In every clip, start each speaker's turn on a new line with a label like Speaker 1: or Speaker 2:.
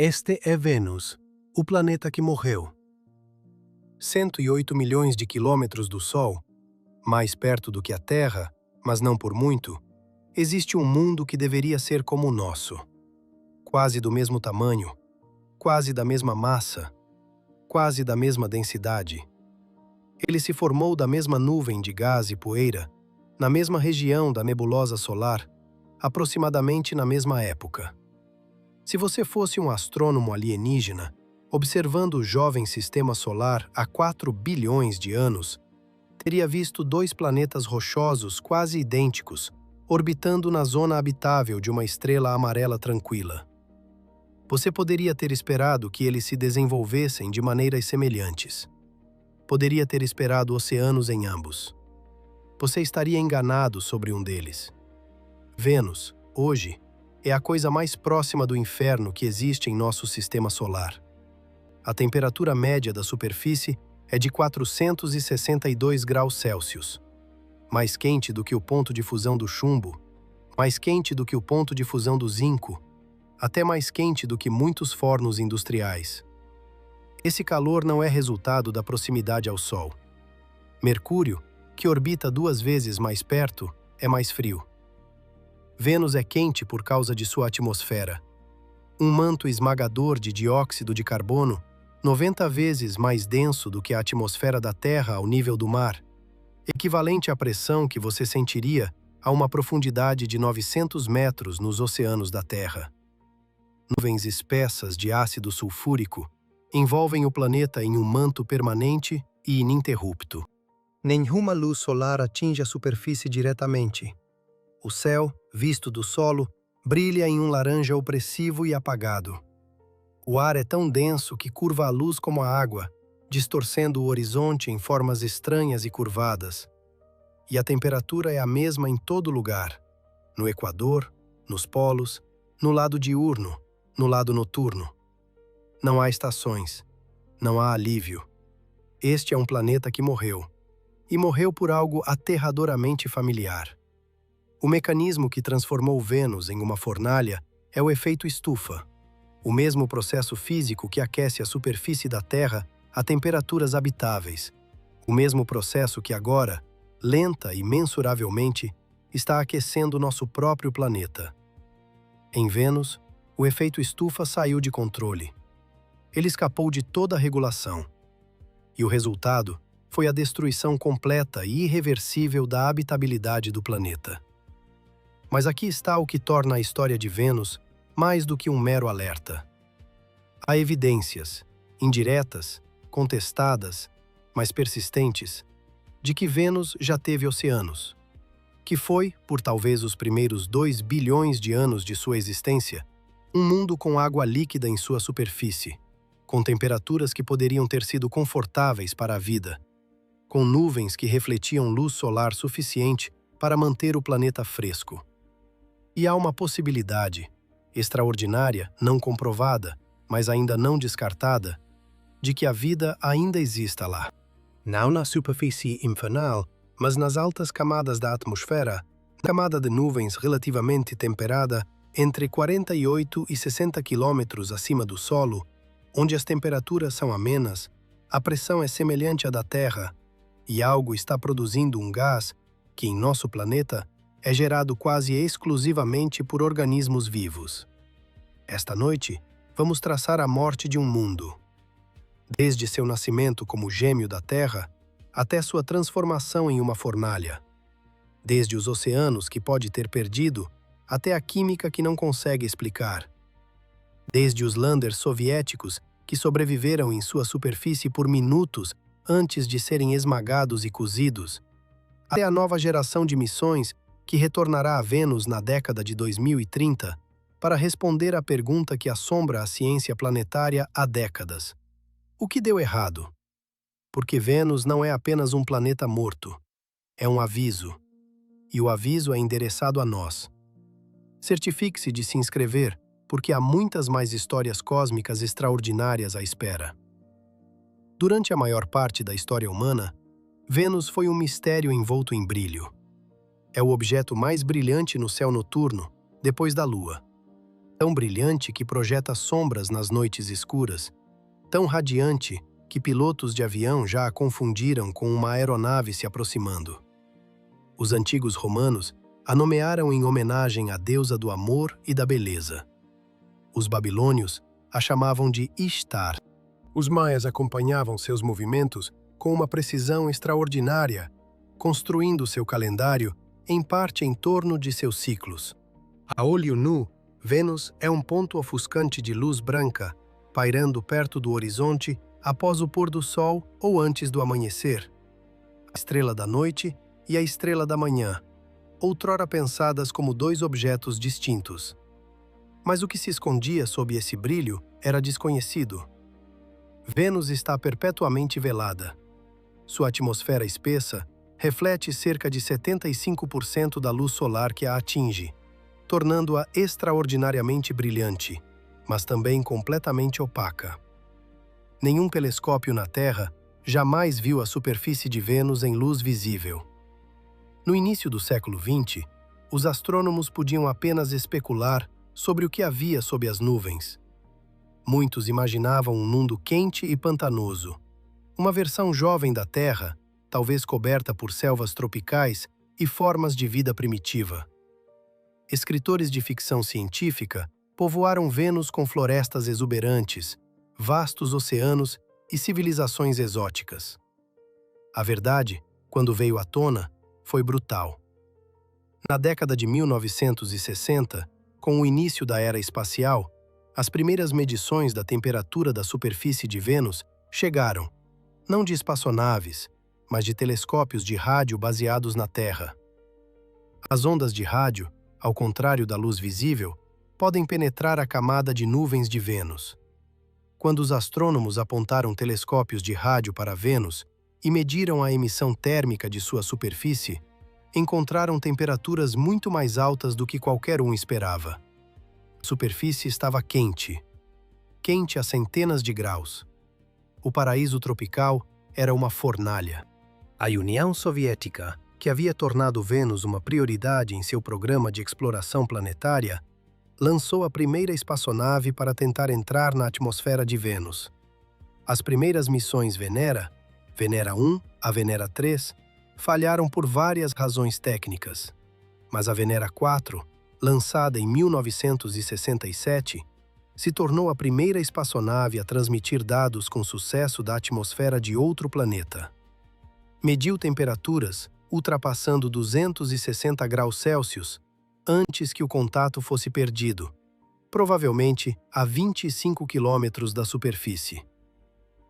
Speaker 1: Este é Vênus, o planeta que morreu. 108 milhões de quilômetros do Sol, mais perto do que a Terra, mas não por muito, existe um mundo que deveria ser como o nosso. Quase do mesmo tamanho, quase da mesma massa, quase da mesma densidade. Ele se formou da mesma nuvem de gás e poeira, na mesma região da nebulosa solar, aproximadamente na mesma época. Se você fosse um astrônomo alienígena, observando o jovem sistema solar há 4 bilhões de anos, teria visto 2 planetas rochosos quase idênticos, orbitando na zona habitável de uma estrela amarela tranquila. Você poderia ter esperado que eles se desenvolvessem de maneiras semelhantes. Poderia ter esperado oceanos em ambos. Você estaria enganado sobre um deles. Vênus, hoje, é a coisa mais próxima do inferno que existe em nosso sistema solar. A temperatura média da superfície é de 462 graus Celsius, mais quente do que o ponto de fusão do chumbo, mais quente do que o ponto de fusão do zinco, até mais quente do que muitos fornos industriais. Esse calor não é resultado da proximidade ao Sol. Mercúrio, que orbita 2 vezes mais perto, é mais frio. Vênus é quente por causa de sua atmosfera. Um manto esmagador de dióxido de carbono, 90 vezes mais denso do que a atmosfera da Terra ao nível do mar, equivalente à pressão que você sentiria a uma profundidade de 900 metros nos oceanos da Terra. Nuvens espessas de ácido sulfúrico envolvem o planeta em um manto permanente e ininterrupto. Nenhuma luz solar atinge a superfície diretamente. O céu, visto do solo, brilha em um laranja opressivo e apagado. O ar é tão denso que curva a luz como a água, distorcendo o horizonte em formas estranhas e curvadas. E a temperatura é a mesma em todo lugar, no Equador, nos polos, no lado diurno, no lado noturno. Não há estações, não há alívio. Este é um planeta que morreu, e morreu por algo aterradoramente familiar. O mecanismo que transformou Vênus em uma fornalha é o efeito estufa, o mesmo processo físico que aquece a superfície da Terra a temperaturas habitáveis, o mesmo processo que agora, lenta e mensuravelmente, está aquecendo nosso próprio planeta. Em Vênus, o efeito estufa saiu de controle. Ele escapou de toda a regulação. E o resultado foi a destruição completa e irreversível da habitabilidade do planeta. Mas aqui está o que torna a história de Vênus mais do que um mero alerta. Há evidências, indiretas, contestadas, mas persistentes, de que Vênus já teve oceanos, que foi, por talvez os primeiros 2 bilhões de anos de sua existência, um mundo com água líquida em sua superfície, com temperaturas que poderiam ter sido confortáveis para a vida, com nuvens que refletiam luz solar suficiente para manter o planeta fresco. E há uma possibilidade, extraordinária, não comprovada, mas ainda não descartada, de que a vida ainda exista lá. Não na superfície infernal, mas nas altas camadas da atmosfera, camada de nuvens relativamente temperada entre 48 e 60 quilômetros acima do solo, onde as temperaturas são amenas, a pressão é semelhante à da Terra, e algo está produzindo um gás que, em nosso planeta, é gerado quase exclusivamente por organismos vivos. Esta noite, vamos traçar a morte de um mundo. Desde seu nascimento como gêmeo da Terra, até sua transformação em uma fornalha. Desde os oceanos que pode ter perdido, até a química que não consegue explicar. Desde os landers soviéticos que sobreviveram em sua superfície por minutos antes de serem esmagados e cozidos, até a nova geração de missões que retornará a Vênus na década de 2030 para responder à pergunta que assombra a ciência planetária há décadas. O que deu errado? Porque Vênus não é apenas um planeta morto. É um aviso. E o aviso é endereçado a nós. Certifique-se de se inscrever, porque há muitas mais histórias cósmicas extraordinárias à espera. Durante a maior parte da história humana, Vênus foi um mistério envolto em brilho. É o objeto mais brilhante no céu noturno, depois da Lua. tão brilhante que projeta sombras nas noites escuras, tão radiante que pilotos de avião já a confundiram com uma aeronave se aproximando. Os antigos romanos a nomearam em homenagem à deusa do amor e da beleza. Os babilônios a chamavam de Ishtar. Os maias acompanhavam seus movimentos com uma precisão extraordinária, construindo seu calendário em parte em torno de seus ciclos. A olho nu, Vênus é um ponto ofuscante de luz branca, pairando perto do horizonte após o pôr do sol ou antes do amanhecer. A estrela da noite e a estrela da manhã, outrora pensadas como dois objetos distintos. Mas o que se escondia sob esse brilho era desconhecido. Vênus está perpetuamente velada. Sua atmosfera espessa reflete cerca de 75% da luz solar que a atinge, tornando-a extraordinariamente brilhante, mas também completamente opaca. Nenhum telescópio na Terra jamais viu a superfície de Vênus em luz visível. No início do século XX, os astrônomos podiam apenas especular sobre o que havia sob as nuvens. Muitos imaginavam um mundo quente e pantanoso, uma versão jovem da Terra, talvez coberta por selvas tropicais e formas de vida primitiva. Escritores de ficção científica povoaram Vênus com florestas exuberantes, vastos oceanos e civilizações exóticas. A verdade, quando veio à tona, foi brutal. Na década de 1960, com o início da era espacial, as primeiras medições da temperatura da superfície de Vênus chegaram, não de espaçonaves, mas de telescópios de rádio baseados na Terra. As ondas de rádio, ao contrário da luz visível, podem penetrar a camada de nuvens de Vênus. Quando os astrônomos apontaram telescópios de rádio para Vênus e mediram a emissão térmica de sua superfície, encontraram temperaturas muito mais altas do que qualquer um esperava. A superfície estava quente a centenas de graus. O paraíso tropical era uma fornalha. A União Soviética, que havia tornado Vênus uma prioridade em seu programa de exploração planetária, lançou a primeira espaçonave para tentar entrar na atmosfera de Vênus. As primeiras missões Venera 1, a Venera 3, falharam por várias razões técnicas, mas a Venera 4, lançada em 1967, se tornou a primeira espaçonave a transmitir dados com sucesso da atmosfera de outro planeta. Mediu temperaturas ultrapassando 260 graus Celsius antes que o contato fosse perdido, provavelmente a 25 quilômetros da superfície.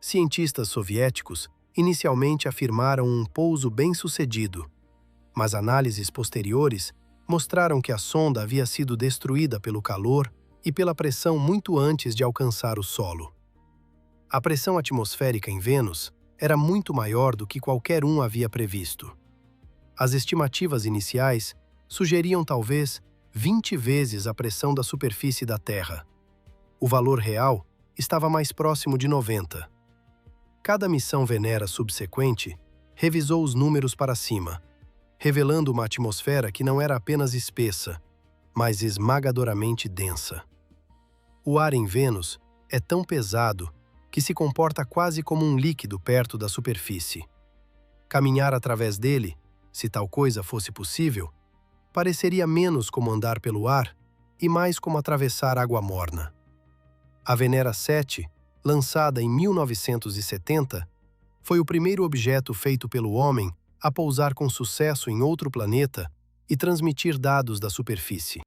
Speaker 1: Cientistas soviéticos inicialmente afirmaram um pouso bem-sucedido, mas análises posteriores mostraram que a sonda havia sido destruída pelo calor e pela pressão muito antes de alcançar o solo. A pressão atmosférica em Vênus era muito maior do que qualquer um havia previsto. As estimativas iniciais sugeriam talvez 20 vezes a pressão da superfície da Terra. O valor real estava mais próximo de 90. Cada missão Venera subsequente revisou os números para cima, revelando uma atmosfera que não era apenas espessa, mas esmagadoramente densa. O ar em Vênus é tão pesado que se comporta quase como um líquido perto da superfície. Caminhar através dele, se tal coisa fosse possível, pareceria menos como andar pelo ar e mais como atravessar água morna. A Venera 7, lançada em 1970, foi o primeiro objeto feito pelo homem a pousar com sucesso em outro planeta e transmitir dados da superfície.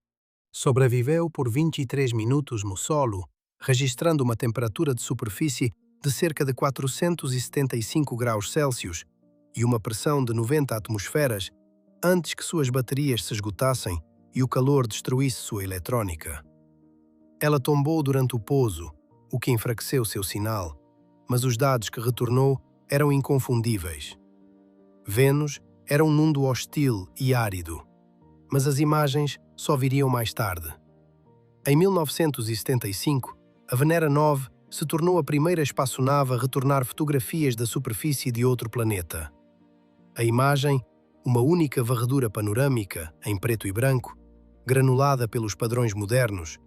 Speaker 1: Sobreviveu por 23 minutos no solo, registrando uma temperatura de superfície de cerca de 475 graus Celsius e uma pressão de 90 atmosferas antes que suas baterias se esgotassem e o calor destruísse sua eletrônica. Ela tombou durante o pouso, o que enfraqueceu seu sinal, mas os dados que retornou eram inconfundíveis. Vênus era um mundo hostil e árido, mas as imagens só viriam mais tarde. Em 1975, a Venera 9 se tornou a primeira espaçonave a retornar fotografias da superfície de outro planeta. A imagem, uma única varredura panorâmica, em preto e branco, granulada pelos padrões modernos,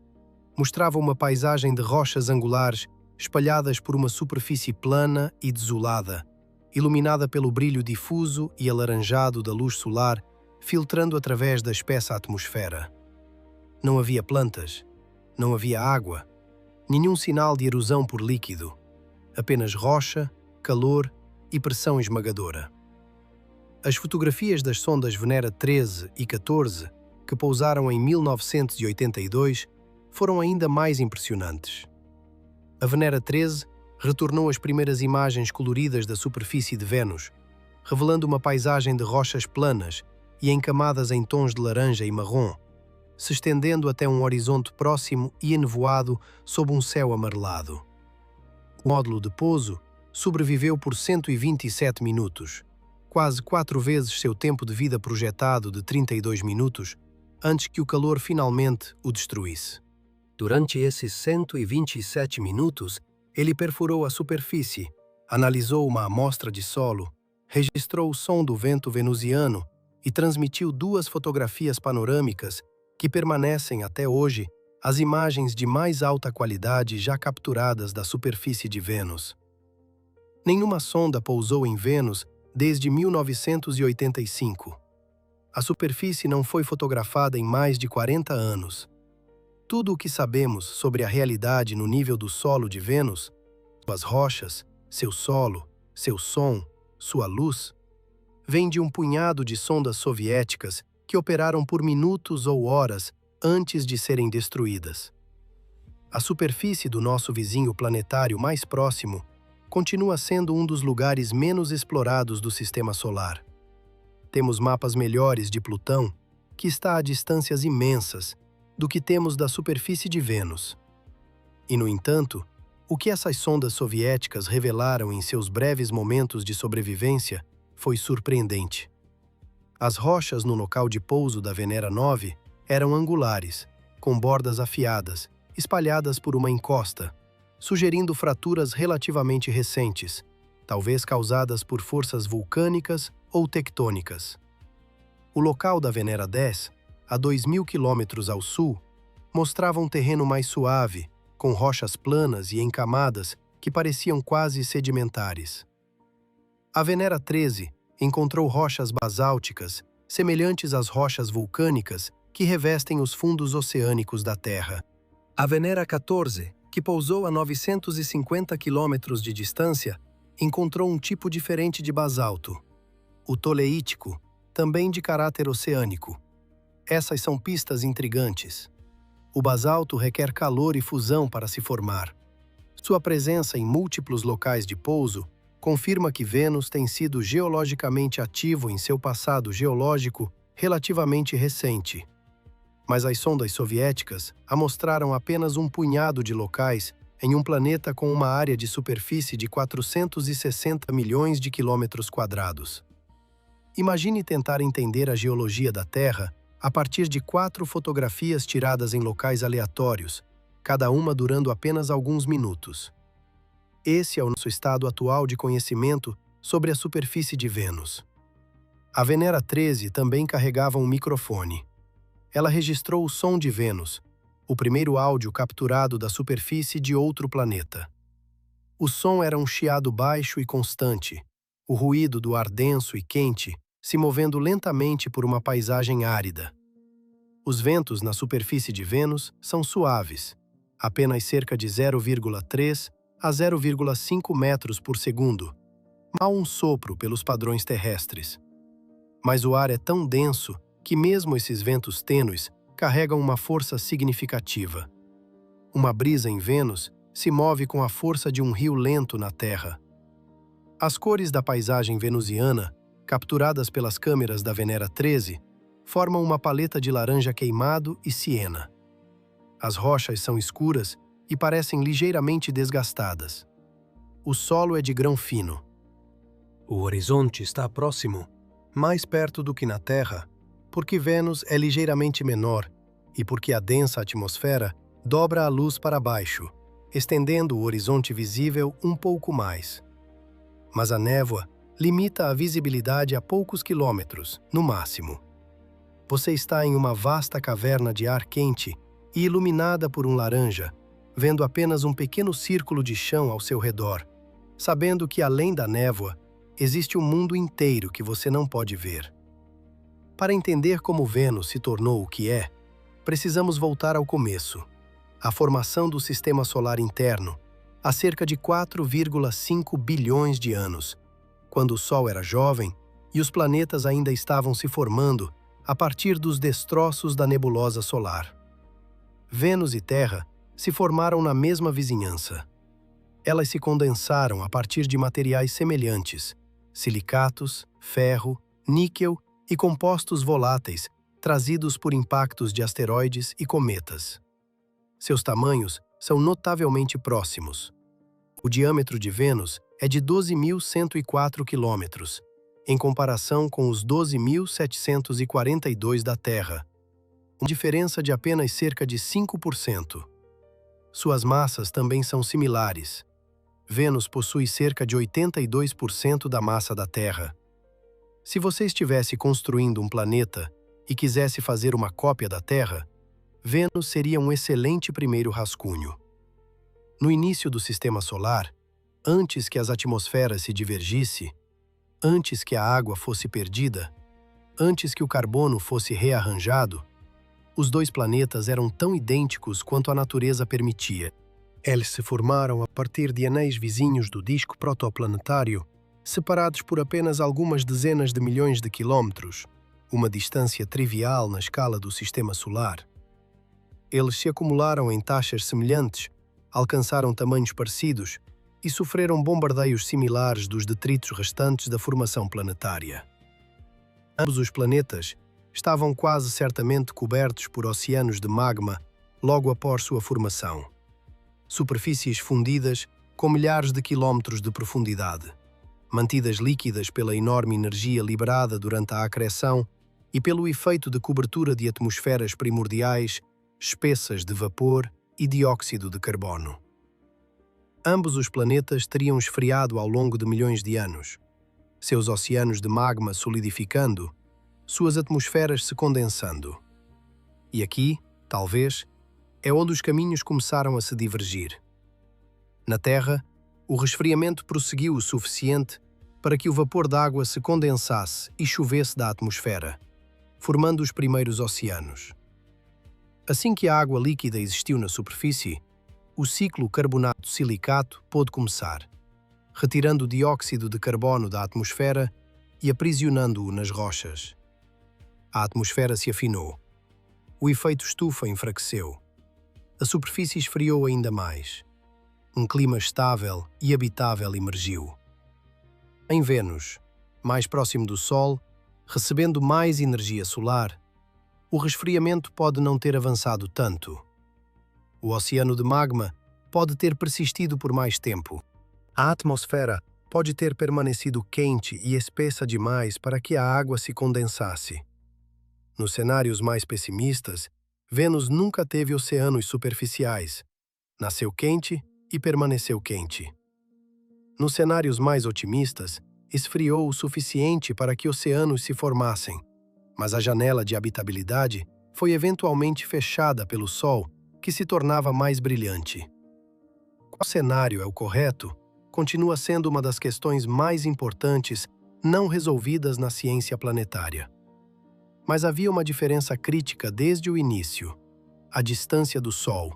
Speaker 1: mostrava uma paisagem de rochas angulares espalhadas por uma superfície plana e desolada, iluminada pelo brilho difuso e alaranjado da luz solar, filtrando através da espessa atmosfera. Não havia plantas, não havia água, nenhum sinal de erosão por líquido, apenas rocha, calor e pressão esmagadora. As fotografias das sondas Venera 13 e 14, que pousaram em 1982, foram ainda mais impressionantes. A Venera 13 retornou as primeiras imagens coloridas da superfície de Vênus, revelando uma paisagem de rochas planas e encamadas em tons de laranja e marrom, se estendendo até um horizonte próximo e enevoado sob um céu amarelado. O módulo de pouso sobreviveu por 127 minutos, quase 4 vezes seu tempo de vida projetado de 32 minutos, antes que o calor finalmente o destruísse. Durante esses 127 minutos, ele perfurou a superfície, analisou uma amostra de solo, registrou o som do vento venusiano e transmitiu 2 fotografias panorâmicas que permanecem até hoje as imagens de mais alta qualidade já capturadas da superfície de Vênus. Nenhuma sonda pousou em Vênus desde 1985. A superfície não foi fotografada em mais de 40 anos. Tudo o que sabemos sobre a realidade no nível do solo de Vênus, suas rochas, seu solo, seu som, sua luz, vem de um punhado de sondas soviéticas que operaram por minutos ou horas antes de serem destruídas. A superfície do nosso vizinho planetário mais próximo continua sendo um dos lugares menos explorados do Sistema Solar. Temos mapas melhores de Plutão, que está a distâncias imensas, do que temos da superfície de Vênus. E, no entanto, o que essas sondas soviéticas revelaram em seus breves momentos de sobrevivência foi surpreendente. As rochas no local de pouso da Venera 9 eram angulares, com bordas afiadas, espalhadas por uma encosta, sugerindo fraturas relativamente recentes, talvez causadas por forças vulcânicas ou tectônicas. O local da Venera 10, a 2.000 quilômetros ao sul, mostrava um terreno mais suave, com rochas planas e encamadas que pareciam quase sedimentares. A Venera 13 encontrou rochas basálticas, semelhantes às rochas vulcânicas que revestem os fundos oceânicos da Terra. A Venera 14, que pousou a 950 quilômetros de distância, encontrou um tipo diferente de basalto, o toleítico, também de caráter oceânico. Essas são pistas intrigantes. O basalto requer calor e fusão para se formar. Sua presença em múltiplos locais de pouso confirma que Vênus tem sido geologicamente ativo em seu passado geológico relativamente recente. Mas as sondas soviéticas amostraram apenas um punhado de locais em um planeta com uma área de superfície de 460 milhões de quilômetros quadrados. Imagine tentar entender a geologia da Terra a partir de 4 fotografias tiradas em locais aleatórios, cada uma durando apenas alguns minutos. Esse é o nosso estado atual de conhecimento sobre a superfície de Vênus. A Venera 13 também carregava um microfone. Ela registrou o som de Vênus, o primeiro áudio capturado da superfície de outro planeta. O som era um chiado baixo e constante, o ruído do ar denso e quente se movendo lentamente por uma paisagem árida. Os ventos na superfície de Vênus são suaves, apenas cerca de 0,3 a 0,5 metros por segundo, mal um sopro pelos padrões terrestres. Mas o ar é tão denso que mesmo esses ventos tênues carregam uma força significativa. Uma brisa em Vênus se move com a força de um rio lento na Terra. As cores da paisagem venusiana, capturadas pelas câmeras da Venera 13, formam uma paleta de laranja queimado e ciena. As rochas são escuras e parecem ligeiramente desgastadas. O solo é de grão fino. O horizonte está próximo, mais perto do que na Terra, porque Vênus é ligeiramente menor e porque a densa atmosfera dobra a luz para baixo, estendendo o horizonte visível um pouco mais. Mas a névoa limita a visibilidade a poucos quilômetros, no máximo. Você está em uma vasta caverna de ar quente e iluminada por um laranja, vendo apenas um pequeno círculo de chão ao seu redor, sabendo que além da névoa, existe um mundo inteiro que você não pode ver. Para entender como Vênus se tornou o que é, precisamos voltar ao começo, a formação do Sistema Solar interno, há cerca de 4,5 bilhões de anos, quando o Sol era jovem e os planetas ainda estavam se formando a partir dos destroços da nebulosa solar. Vênus e Terra se formaram na mesma vizinhança. Elas se condensaram a partir de materiais semelhantes, silicatos, ferro, níquel e compostos voláteis trazidos por impactos de asteroides e cometas. Seus tamanhos são notavelmente próximos. O diâmetro de Vênus é de 12.104 quilômetros, em comparação com os 12.742 da Terra, uma diferença de apenas cerca de 5%. Suas massas também são similares. Vênus possui cerca de 82% da massa da Terra. Se você estivesse construindo um planeta e quisesse fazer uma cópia da Terra, Vênus seria um excelente primeiro rascunho. No início do Sistema Solar, antes que as atmosferas se divergissem, antes que a água fosse perdida, antes que o carbono fosse rearranjado, os dois planetas eram tão idênticos quanto a natureza permitia. Eles se formaram a partir de anéis vizinhos do disco protoplanetário, separados por apenas algumas dezenas de milhões de quilômetros, uma distância trivial na escala do Sistema Solar. Eles se acumularam em taxas semelhantes, alcançaram tamanhos parecidos e sofreram bombardeios similares dos detritos restantes da formação planetária. Ambos os planetas estavam quase certamente cobertos por oceanos de magma logo após sua formação. Superfícies fundidas com milhares de quilômetros de profundidade, mantidas líquidas pela enorme energia liberada durante a acreção e pelo efeito de cobertura de atmosferas primordiais espessas de vapor e dióxido de carbono. Ambos os planetas teriam esfriado ao longo de milhões de anos, seus oceanos de magma solidificando, suas atmosferas se condensando. E aqui, talvez, é onde os caminhos começaram a se divergir. Na Terra, o resfriamento prosseguiu o suficiente para que o vapor d'água se condensasse e chovesse da atmosfera, formando os primeiros oceanos. Assim que a água líquida existiu na superfície, o ciclo carbonato-silicato pôde começar, retirando o dióxido de carbono da atmosfera e aprisionando-o nas rochas. A atmosfera se afinou. O efeito estufa enfraqueceu. A superfície esfriou ainda mais. Um clima estável e habitável emergiu. Em Vênus, mais próximo do Sol, recebendo mais energia solar, o resfriamento pode não ter avançado tanto. O oceano de magma pode ter persistido por mais tempo. A atmosfera pode ter permanecido quente e espessa demais para que a água se condensasse. Nos cenários mais pessimistas, Vênus nunca teve oceanos superficiais. Nasceu quente e permaneceu quente. Nos cenários mais otimistas, esfriou o suficiente para que oceanos se formassem, mas a janela de habitabilidade foi eventualmente fechada pelo Sol, que se tornava mais brilhante. Qual cenário é o correto continua sendo uma das questões mais importantes não resolvidas na ciência planetária. Mas havia uma diferença crítica desde o início: a distância do Sol.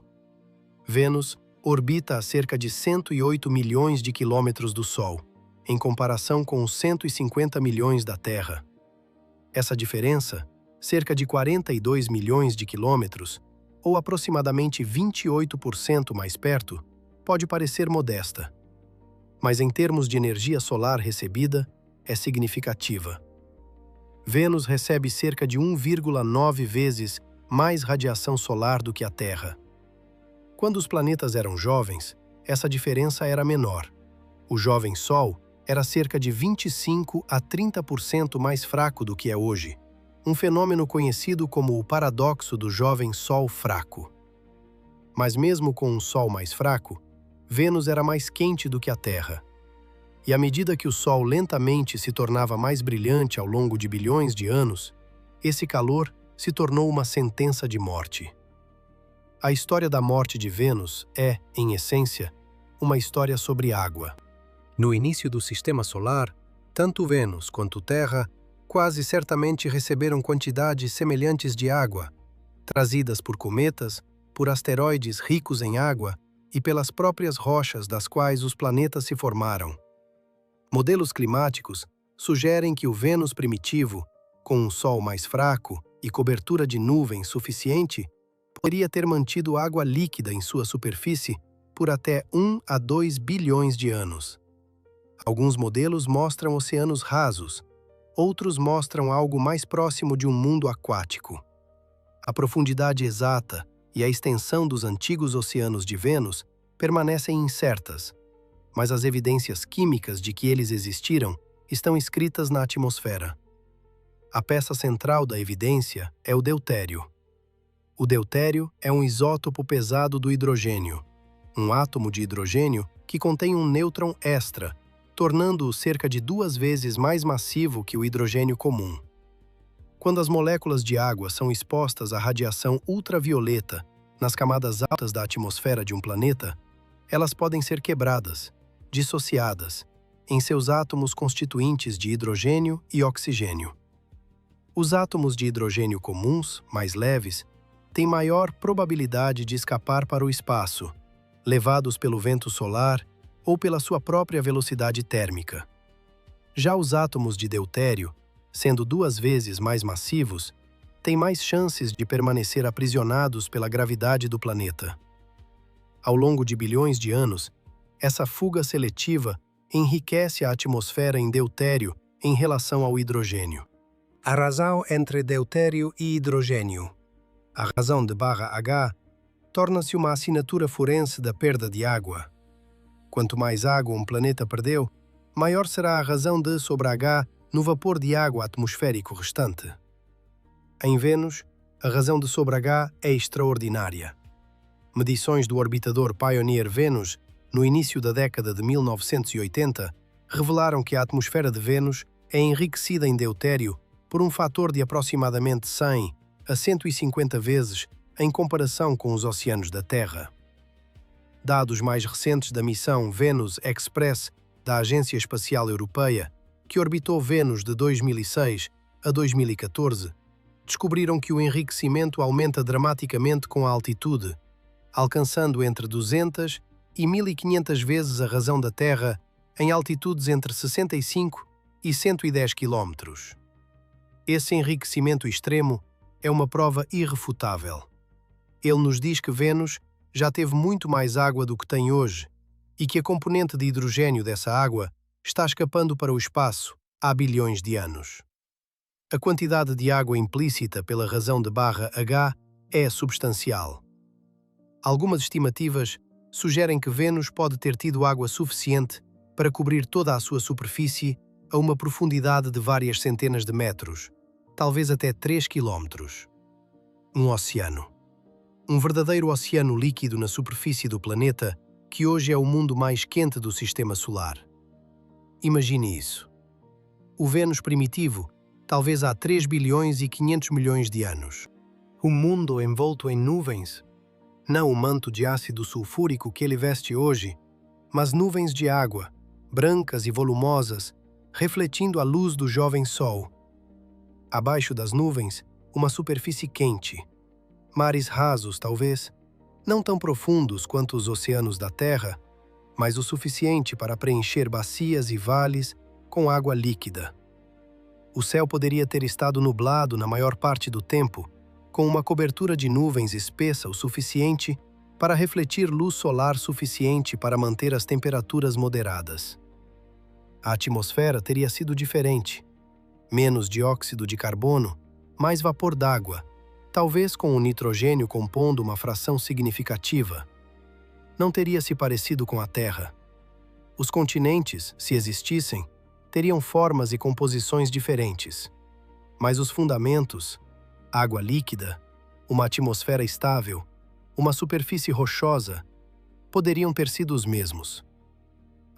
Speaker 1: Vênus orbita a cerca de 108 milhões de quilômetros do Sol, em comparação com os 150 milhões da Terra. Essa diferença, cerca de 42 milhões de quilômetros, ou aproximadamente 28% mais perto, pode parecer modesta. Mas em termos de energia solar recebida, é significativa. Vênus recebe cerca de 1,9 vezes mais radiação solar do que a Terra. Quando os planetas eram jovens, essa diferença era menor. O jovem Sol era cerca de 25 a 30% mais fraco do que é hoje, um fenômeno conhecido como o paradoxo do jovem Sol fraco. Mas mesmo com um Sol mais fraco, Vênus era mais quente do que a Terra. E à medida que o Sol lentamente se tornava mais brilhante ao longo de bilhões de anos, esse calor se tornou uma sentença de morte. A história da morte de Vênus é, em essência, uma história sobre água. No início do Sistema Solar, tanto Vênus quanto Terra quase certamente receberam quantidades semelhantes de água, trazidas por cometas, por asteroides ricos em água e pelas próprias rochas das quais os planetas se formaram. Modelos climáticos sugerem que o Vênus primitivo, com um Sol mais fraco e cobertura de nuvens suficiente, poderia ter mantido água líquida em sua superfície por até 1 a 2 bilhões de anos. Alguns modelos mostram oceanos rasos, outros mostram algo mais próximo de um mundo aquático. A profundidade exata e a extensão dos antigos oceanos de Vênus permanecem incertas, mas as evidências químicas de que eles existiram estão escritas na atmosfera. A peça central da evidência é o deutério. O deutério é um isótopo pesado do hidrogênio, um átomo de hidrogênio que contém um nêutron extra, tornando-o cerca de 2 vezes mais massivo que o hidrogênio comum. Quando as moléculas de água são expostas à radiação ultravioleta nas camadas altas da atmosfera de um planeta, elas podem ser quebradas, dissociadas, em seus átomos constituintes de hidrogênio e oxigênio. Os átomos de hidrogênio comuns, mais leves, têm maior probabilidade de escapar para o espaço, levados pelo vento solar ou pela sua própria velocidade térmica. Já os átomos de deutério, sendo 2 vezes mais massivos, têm mais chances de permanecer aprisionados pela gravidade do planeta. Ao longo de bilhões de anos, essa fuga seletiva enriquece a atmosfera em deutério em relação ao hidrogênio. A razão entre deutério e hidrogênio, a razão de barra H, torna-se uma assinatura forense da perda de água. Quanto mais água um planeta perdeu, maior será a razão de sobre H no vapor de água atmosférico restante. Em Vênus, a razão de sobre H é extraordinária. Medições do orbitador Pioneer Venus, no início da década de 1980, revelaram que a atmosfera de Vênus é enriquecida em deutério por um fator de aproximadamente 100 a 150 vezes em comparação com os oceanos da Terra. Dados mais recentes da missão Venus Express da Agência Espacial Europeia, que orbitou Vênus de 2006 a 2014, descobriram que o enriquecimento aumenta dramaticamente com a altitude, alcançando entre 200 e 1.500 vezes a razão da Terra em altitudes entre 65 e 110 km. Esse enriquecimento extremo é uma prova irrefutável. Ele nos diz que Vênus já teve muito mais água do que tem hoje e que a componente de hidrogênio dessa água está escapando para o espaço há bilhões de anos. A quantidade de água implícita pela razão de barra H é substancial. Algumas estimativas sugerem que Vênus pode ter tido água suficiente para cobrir toda a sua superfície a uma profundidade de várias centenas de metros, talvez até 3 quilómetros. Um oceano. Um verdadeiro oceano líquido na superfície do planeta, que hoje é o mundo mais quente do Sistema Solar. Imagine isso. O Vênus primitivo, talvez há 3 bilhões e 500 milhões de anos. O mundo envolto em nuvens, não o manto de ácido sulfúrico que ele veste hoje, mas nuvens de água, brancas e volumosas, refletindo a luz do jovem Sol. Abaixo das nuvens, uma superfície quente. Mares rasos, talvez, não tão profundos quanto os oceanos da Terra, mas o suficiente para preencher bacias e vales com água líquida. O céu poderia ter estado nublado na maior parte do tempo, com uma cobertura de nuvens espessa o suficiente para refletir luz solar suficiente para manter as temperaturas moderadas. A atmosfera teria sido diferente. Menos dióxido de carbono, mais vapor d'água, talvez com o nitrogênio compondo uma fração significativa. Não teria se parecido com a Terra. Os continentes, se existissem, teriam formas e composições diferentes. Mas os fundamentos, água líquida, uma atmosfera estável, uma superfície rochosa, poderiam ter sido os mesmos.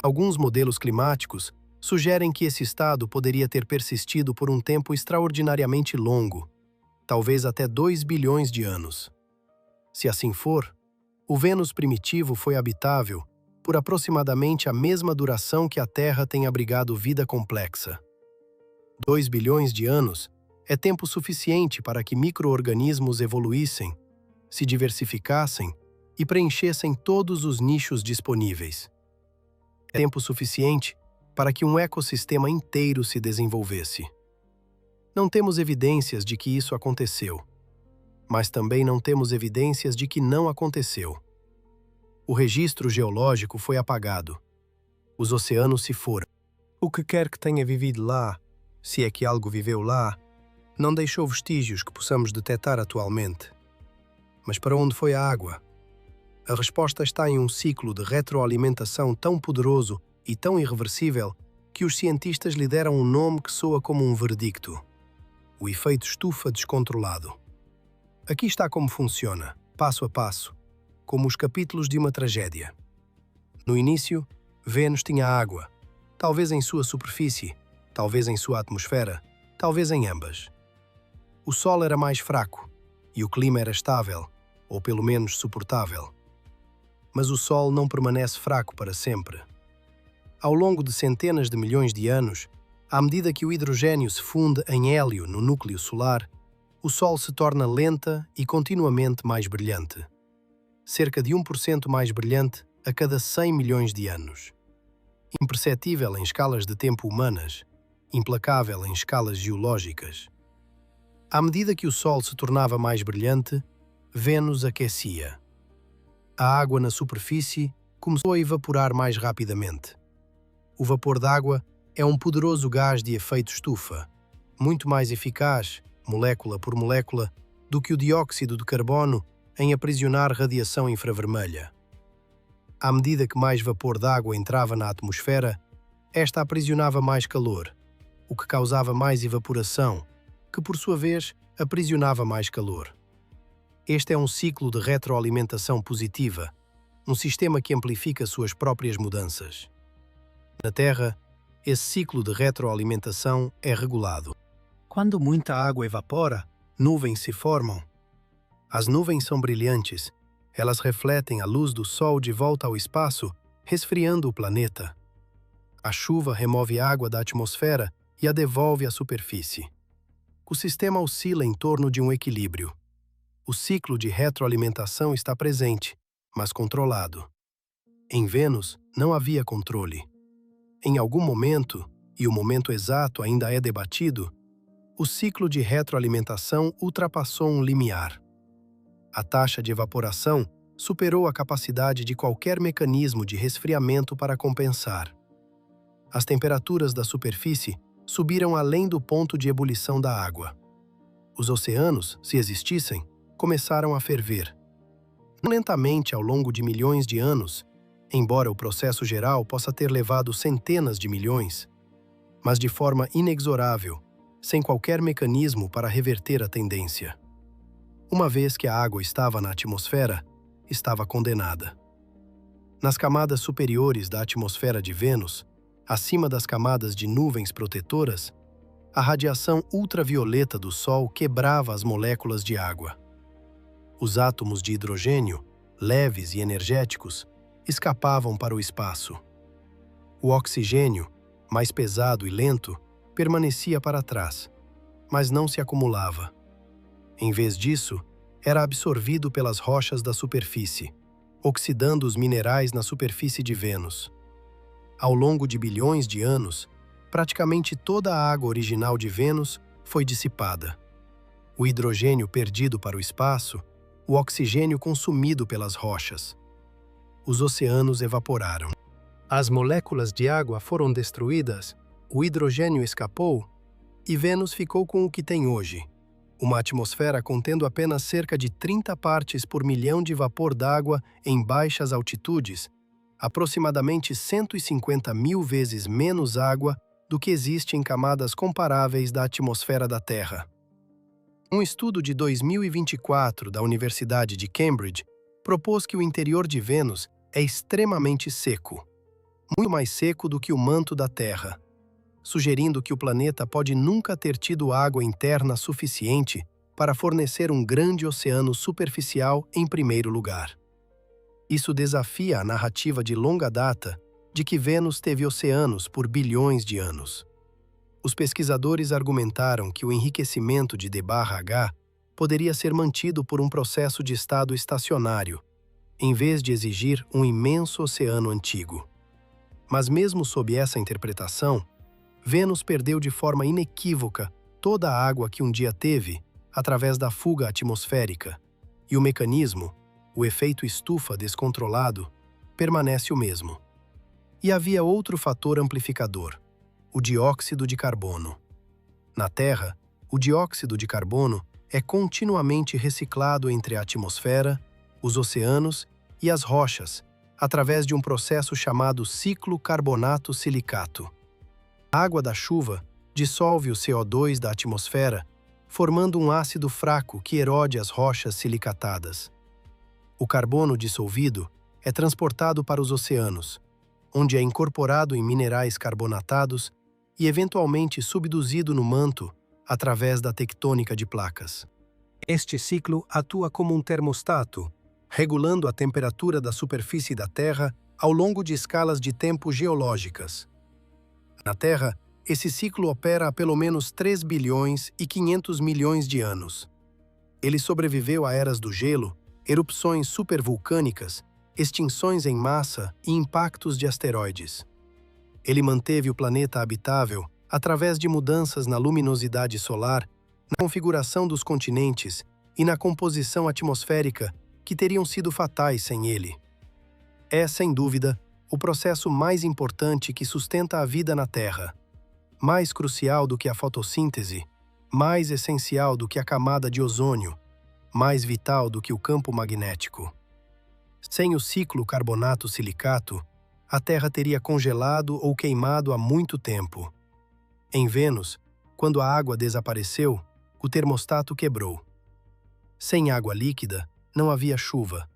Speaker 1: Alguns modelos climáticos sugerem que esse estado poderia ter persistido por um tempo extraordinariamente longo, talvez até 2 bilhões de anos. Se assim for, o Vênus primitivo foi habitável por aproximadamente a mesma duração que a Terra tem abrigado vida complexa. 2 bilhões de anos é tempo suficiente para que micro-organismos evoluíssem, se diversificassem e preenchessem todos os nichos disponíveis. É tempo suficiente para que um ecossistema inteiro se desenvolvesse. Não temos evidências de que isso aconteceu, mas também não temos evidências de que não aconteceu. O registro geológico foi apagado. Os oceanos se foram. O que quer que tenha vivido lá, se é que algo viveu lá, não deixou vestígios que possamos detectar atualmente. Mas para onde foi a água? A resposta está em um ciclo de retroalimentação tão poderoso e tão irreversível que os cientistas lhe deram um nome que soa como um verdicto: o efeito estufa descontrolado. Aqui está como funciona, passo a passo, como os capítulos de uma tragédia. No início, Vênus tinha água, talvez em sua superfície, talvez em sua atmosfera, talvez em ambas. O Sol era mais fraco e o clima era estável, ou pelo menos suportável. Mas o Sol não permanece fraco para sempre. Ao longo de centenas de milhões de anos, à medida que o hidrogênio se funde em hélio no núcleo solar, o Sol se torna lenta e continuamente mais brilhante. Cerca de 1% mais brilhante a cada 100 milhões de anos. Imperceptível em escalas de tempo humanas, implacável em escalas geológicas. À medida que o Sol se tornava mais brilhante, Vênus aquecia. A água na superfície começou a evaporar mais rapidamente. O vapor d'água é um poderoso gás de efeito estufa, muito mais eficaz, molécula por molécula, do que o dióxido de carbono em aprisionar radiação infravermelha. À medida que mais vapor d'água entrava na atmosfera, esta aprisionava mais calor, o que causava mais evaporação, que por sua vez aprisionava mais calor. Este é um ciclo de retroalimentação positiva, um sistema que amplifica suas próprias mudanças. Na Terra, esse ciclo de retroalimentação é regulado. Quando muita água evapora, nuvens se formam. As nuvens são brilhantes. Elas refletem a luz do Sol de volta ao espaço, resfriando o planeta. A chuva remove água da atmosfera e a devolve à superfície. O sistema oscila em torno de um equilíbrio. O ciclo de retroalimentação está presente, mas controlado. Em Vênus, não havia controle. Em algum momento, e o momento exato ainda é debatido, o ciclo de retroalimentação ultrapassou um limiar. A taxa de evaporação superou a capacidade de qualquer mecanismo de resfriamento para compensar. As temperaturas da superfície subiram além do ponto de ebulição da água. Os oceanos, se existissem, começaram a ferver. Lentamente ao longo de milhões de anos, embora o processo geral possa ter levado centenas de milhões, mas de forma inexorável, sem qualquer mecanismo para reverter a tendência. Uma vez que a água estava na atmosfera, estava condenada. Nas camadas superiores da atmosfera de Vênus, acima das camadas de nuvens protetoras, a radiação ultravioleta do Sol quebrava as moléculas de água. Os átomos de hidrogênio, leves e energéticos, escapavam para o espaço. O oxigênio, mais pesado e lento, permanecia para trás, mas não se acumulava. Em vez disso, era absorvido pelas rochas da superfície, oxidando os minerais na superfície de Vênus. Ao longo de bilhões de anos, praticamente toda a água original de Vênus foi dissipada. O hidrogênio perdido para o espaço, o oxigênio consumido pelas rochas. Os oceanos evaporaram. As moléculas de água foram destruídas, o hidrogênio escapou e Vênus ficou com o que tem hoje. Uma atmosfera contendo apenas cerca de 30 partes por milhão de vapor d'água em baixas altitudes, aproximadamente 150 mil vezes menos água do que existe em camadas comparáveis da atmosfera da Terra. Um estudo de 2024 da Universidade de Cambridge propôs que o interior de Vênus é extremamente seco, muito mais seco do que o manto da Terra, sugerindo que o planeta pode nunca ter tido água interna suficiente para fornecer um grande oceano superficial em primeiro lugar. Isso desafia a narrativa de longa data de que Vênus teve oceanos por bilhões de anos. Os pesquisadores argumentaram que o enriquecimento de D/H poderia ser mantido por um processo de estado estacionário, em vez de exigir um imenso oceano antigo. Mas mesmo sob essa interpretação, Vênus perdeu de forma inequívoca toda a água que um dia teve através da fuga atmosférica, e o mecanismo, o efeito estufa descontrolado, permanece o mesmo. E havia outro fator amplificador: o dióxido de carbono. Na Terra, o dióxido de carbono é continuamente reciclado entre a atmosfera, os oceanos e as rochas, através de um processo chamado ciclo carbonato-silicato. A água da chuva dissolve o CO2 da atmosfera, formando um ácido fraco que erode as rochas silicatadas. O carbono dissolvido é transportado para os oceanos, onde é incorporado em minerais carbonatados e eventualmente subduzido no manto através da tectônica de placas. Este ciclo atua como um termostato, regulando a temperatura da superfície da Terra ao longo de escalas de tempo geológicas. Na Terra, esse ciclo opera há pelo menos 3 bilhões e 500 milhões de anos. Ele sobreviveu a eras do gelo, erupções supervulcânicas, extinções em massa e impactos de asteroides. Ele manteve o planeta habitável através de mudanças na luminosidade solar, na configuração dos continentes e na composição atmosférica que teriam sido fatais sem ele. É, sem dúvida, o processo mais importante que sustenta a vida na Terra. Mais crucial do que a fotossíntese, mais essencial do que a camada de ozônio, mais vital do que o campo magnético. Sem o ciclo carbonato-silicato, a Terra teria congelado ou queimado há muito tempo. Em Vênus, quando a água desapareceu, o termostato quebrou. Sem água líquida, não havia chuva.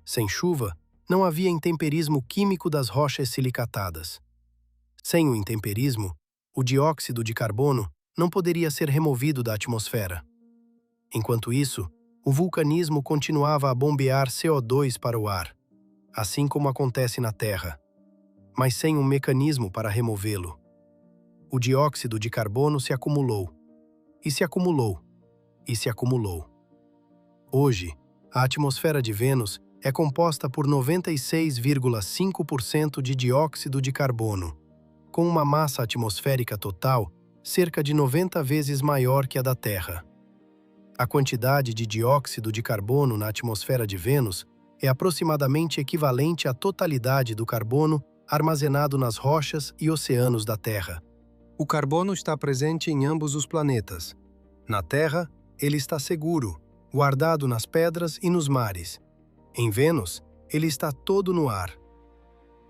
Speaker 1: Sem chuva, não havia intemperismo químico das rochas silicatadas. Sem o intemperismo, o dióxido de carbono não poderia ser removido da atmosfera. Enquanto isso, o vulcanismo continuava a bombear CO2 para o ar, assim como acontece na Terra, mas sem um mecanismo para removê-lo. O dióxido de carbono se acumulou, e se acumulou, e se acumulou. Hoje, a atmosfera de Vênus é composta por 96,5% de dióxido de carbono, com uma massa atmosférica total cerca de 90 vezes maior que a da Terra. A quantidade de dióxido de carbono na atmosfera de Vênus é aproximadamente equivalente à totalidade do carbono armazenado nas rochas e oceanos da Terra. O carbono está presente em ambos os planetas. Na Terra, ele está seguro, guardado nas pedras e nos mares. Em Vênus, ele está todo no ar.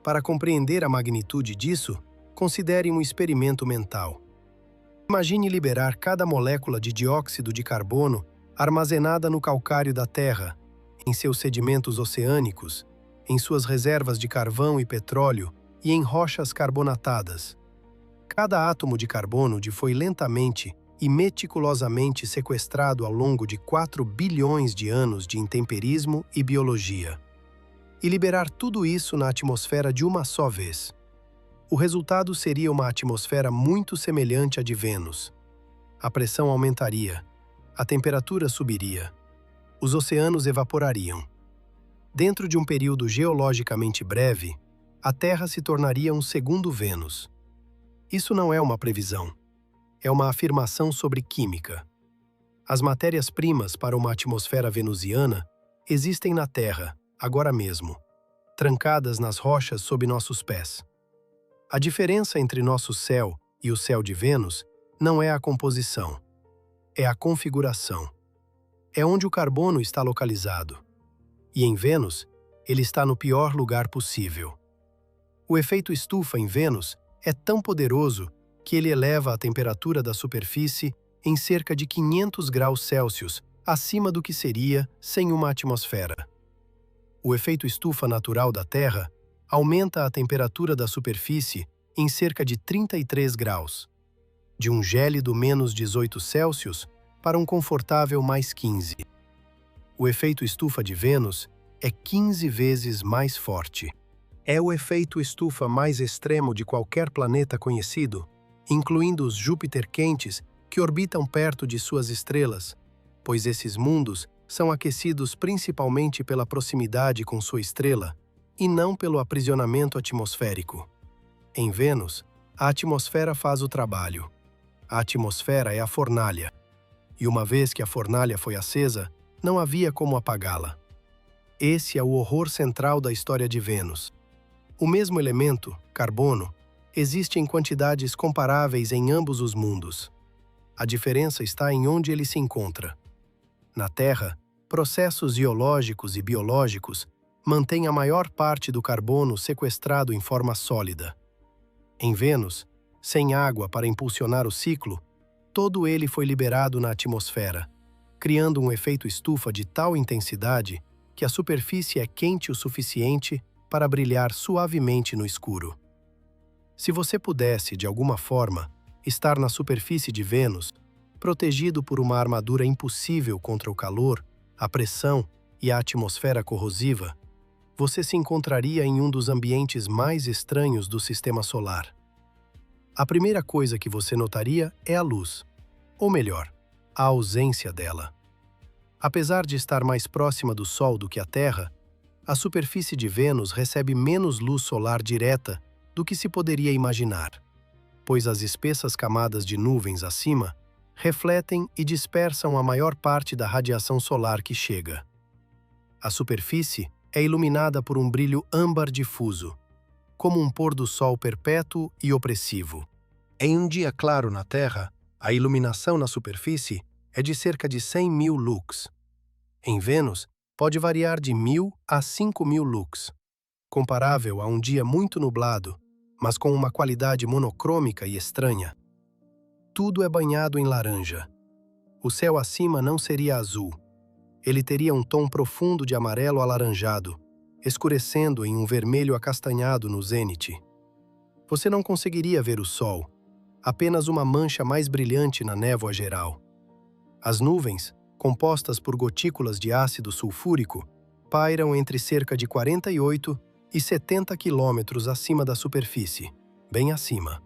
Speaker 1: Para compreender a magnitude disso, considere um experimento mental. Imagine liberar cada molécula de dióxido de carbono armazenada no calcário da Terra, em seus sedimentos oceânicos, em suas reservas de carvão e petróleo e em rochas carbonatadas. Cada átomo de carbono foi lentamente e meticulosamente sequestrado ao longo de 4 bilhões de anos de intemperismo e biologia. E liberar tudo isso na atmosfera de uma só vez. O resultado seria uma atmosfera muito semelhante à de Vênus. A pressão aumentaria, a temperatura subiria, os oceanos evaporariam. Dentro de um período geologicamente breve, a Terra se tornaria um segundo Vênus. Isso não é uma previsão, é uma afirmação sobre química. As matérias-primas para uma atmosfera venusiana existem na Terra, agora mesmo, trancadas nas rochas sob nossos pés. A diferença entre nosso céu e o céu de Vênus não é a composição, é a configuração. É onde o carbono está localizado. E em Vênus, ele está no pior lugar possível. O efeito estufa em Vênus é tão poderoso que ele eleva a temperatura da superfície em cerca de 500 graus Celsius, acima do que seria sem uma atmosfera. O efeito estufa natural da Terra aumenta a temperatura da superfície em cerca de 33 graus. De um gélido menos 18 Celsius para um confortável mais 15. O efeito estufa de Vênus é 15 vezes mais forte. É o efeito estufa mais extremo de qualquer planeta conhecido, incluindo os Júpiter quentes que orbitam perto de suas estrelas, pois esses mundos são aquecidos principalmente pela proximidade com sua estrela e não pelo aprisionamento atmosférico. Em Vênus, a atmosfera faz o trabalho. A atmosfera é a fornalha, e uma vez que a fornalha foi acesa, não havia como apagá-la. Esse é o horror central da história de Vênus. O mesmo elemento, carbono, existe em quantidades comparáveis em ambos os mundos. A diferença está em onde ele se encontra. Na Terra, processos geológicos e biológicos mantêm a maior parte do carbono sequestrado em forma sólida. Em Vênus, sem água para impulsionar o ciclo, todo ele foi liberado na atmosfera, criando um efeito estufa de tal intensidade que a superfície é quente o suficiente para brilhar suavemente no escuro. Se você pudesse, de alguma forma, estar na superfície de Vênus, protegido por uma armadura impossível contra o calor, a pressão e a atmosfera corrosiva, você se encontraria em um dos ambientes mais estranhos do Sistema Solar. A primeira coisa que você notaria é a luz, ou melhor, a ausência dela. Apesar de estar mais próxima do Sol do que a Terra, a superfície de Vênus recebe menos luz solar direta do que se poderia imaginar, pois as espessas camadas de nuvens acima refletem e dispersam a maior parte da radiação solar que chega. A superfície é iluminada por um brilho âmbar difuso, como um pôr do sol perpétuo e opressivo. Em um dia claro na Terra, a iluminação na superfície é de cerca de 100.000 lux. Em Vênus, pode variar de 1.000 a 5.000 lux, comparável a um dia muito nublado, mas com uma qualidade monocrômica e estranha. Tudo é banhado em laranja. O céu acima não seria azul. Ele teria um tom profundo de amarelo alaranjado, escurecendo em um vermelho acastanhado no zênite. Você não conseguiria ver o sol, apenas uma mancha mais brilhante na névoa geral. As nuvens, compostas por gotículas de ácido sulfúrico, pairam entre cerca de 48 e 70 quilômetros acima da superfície, bem acima.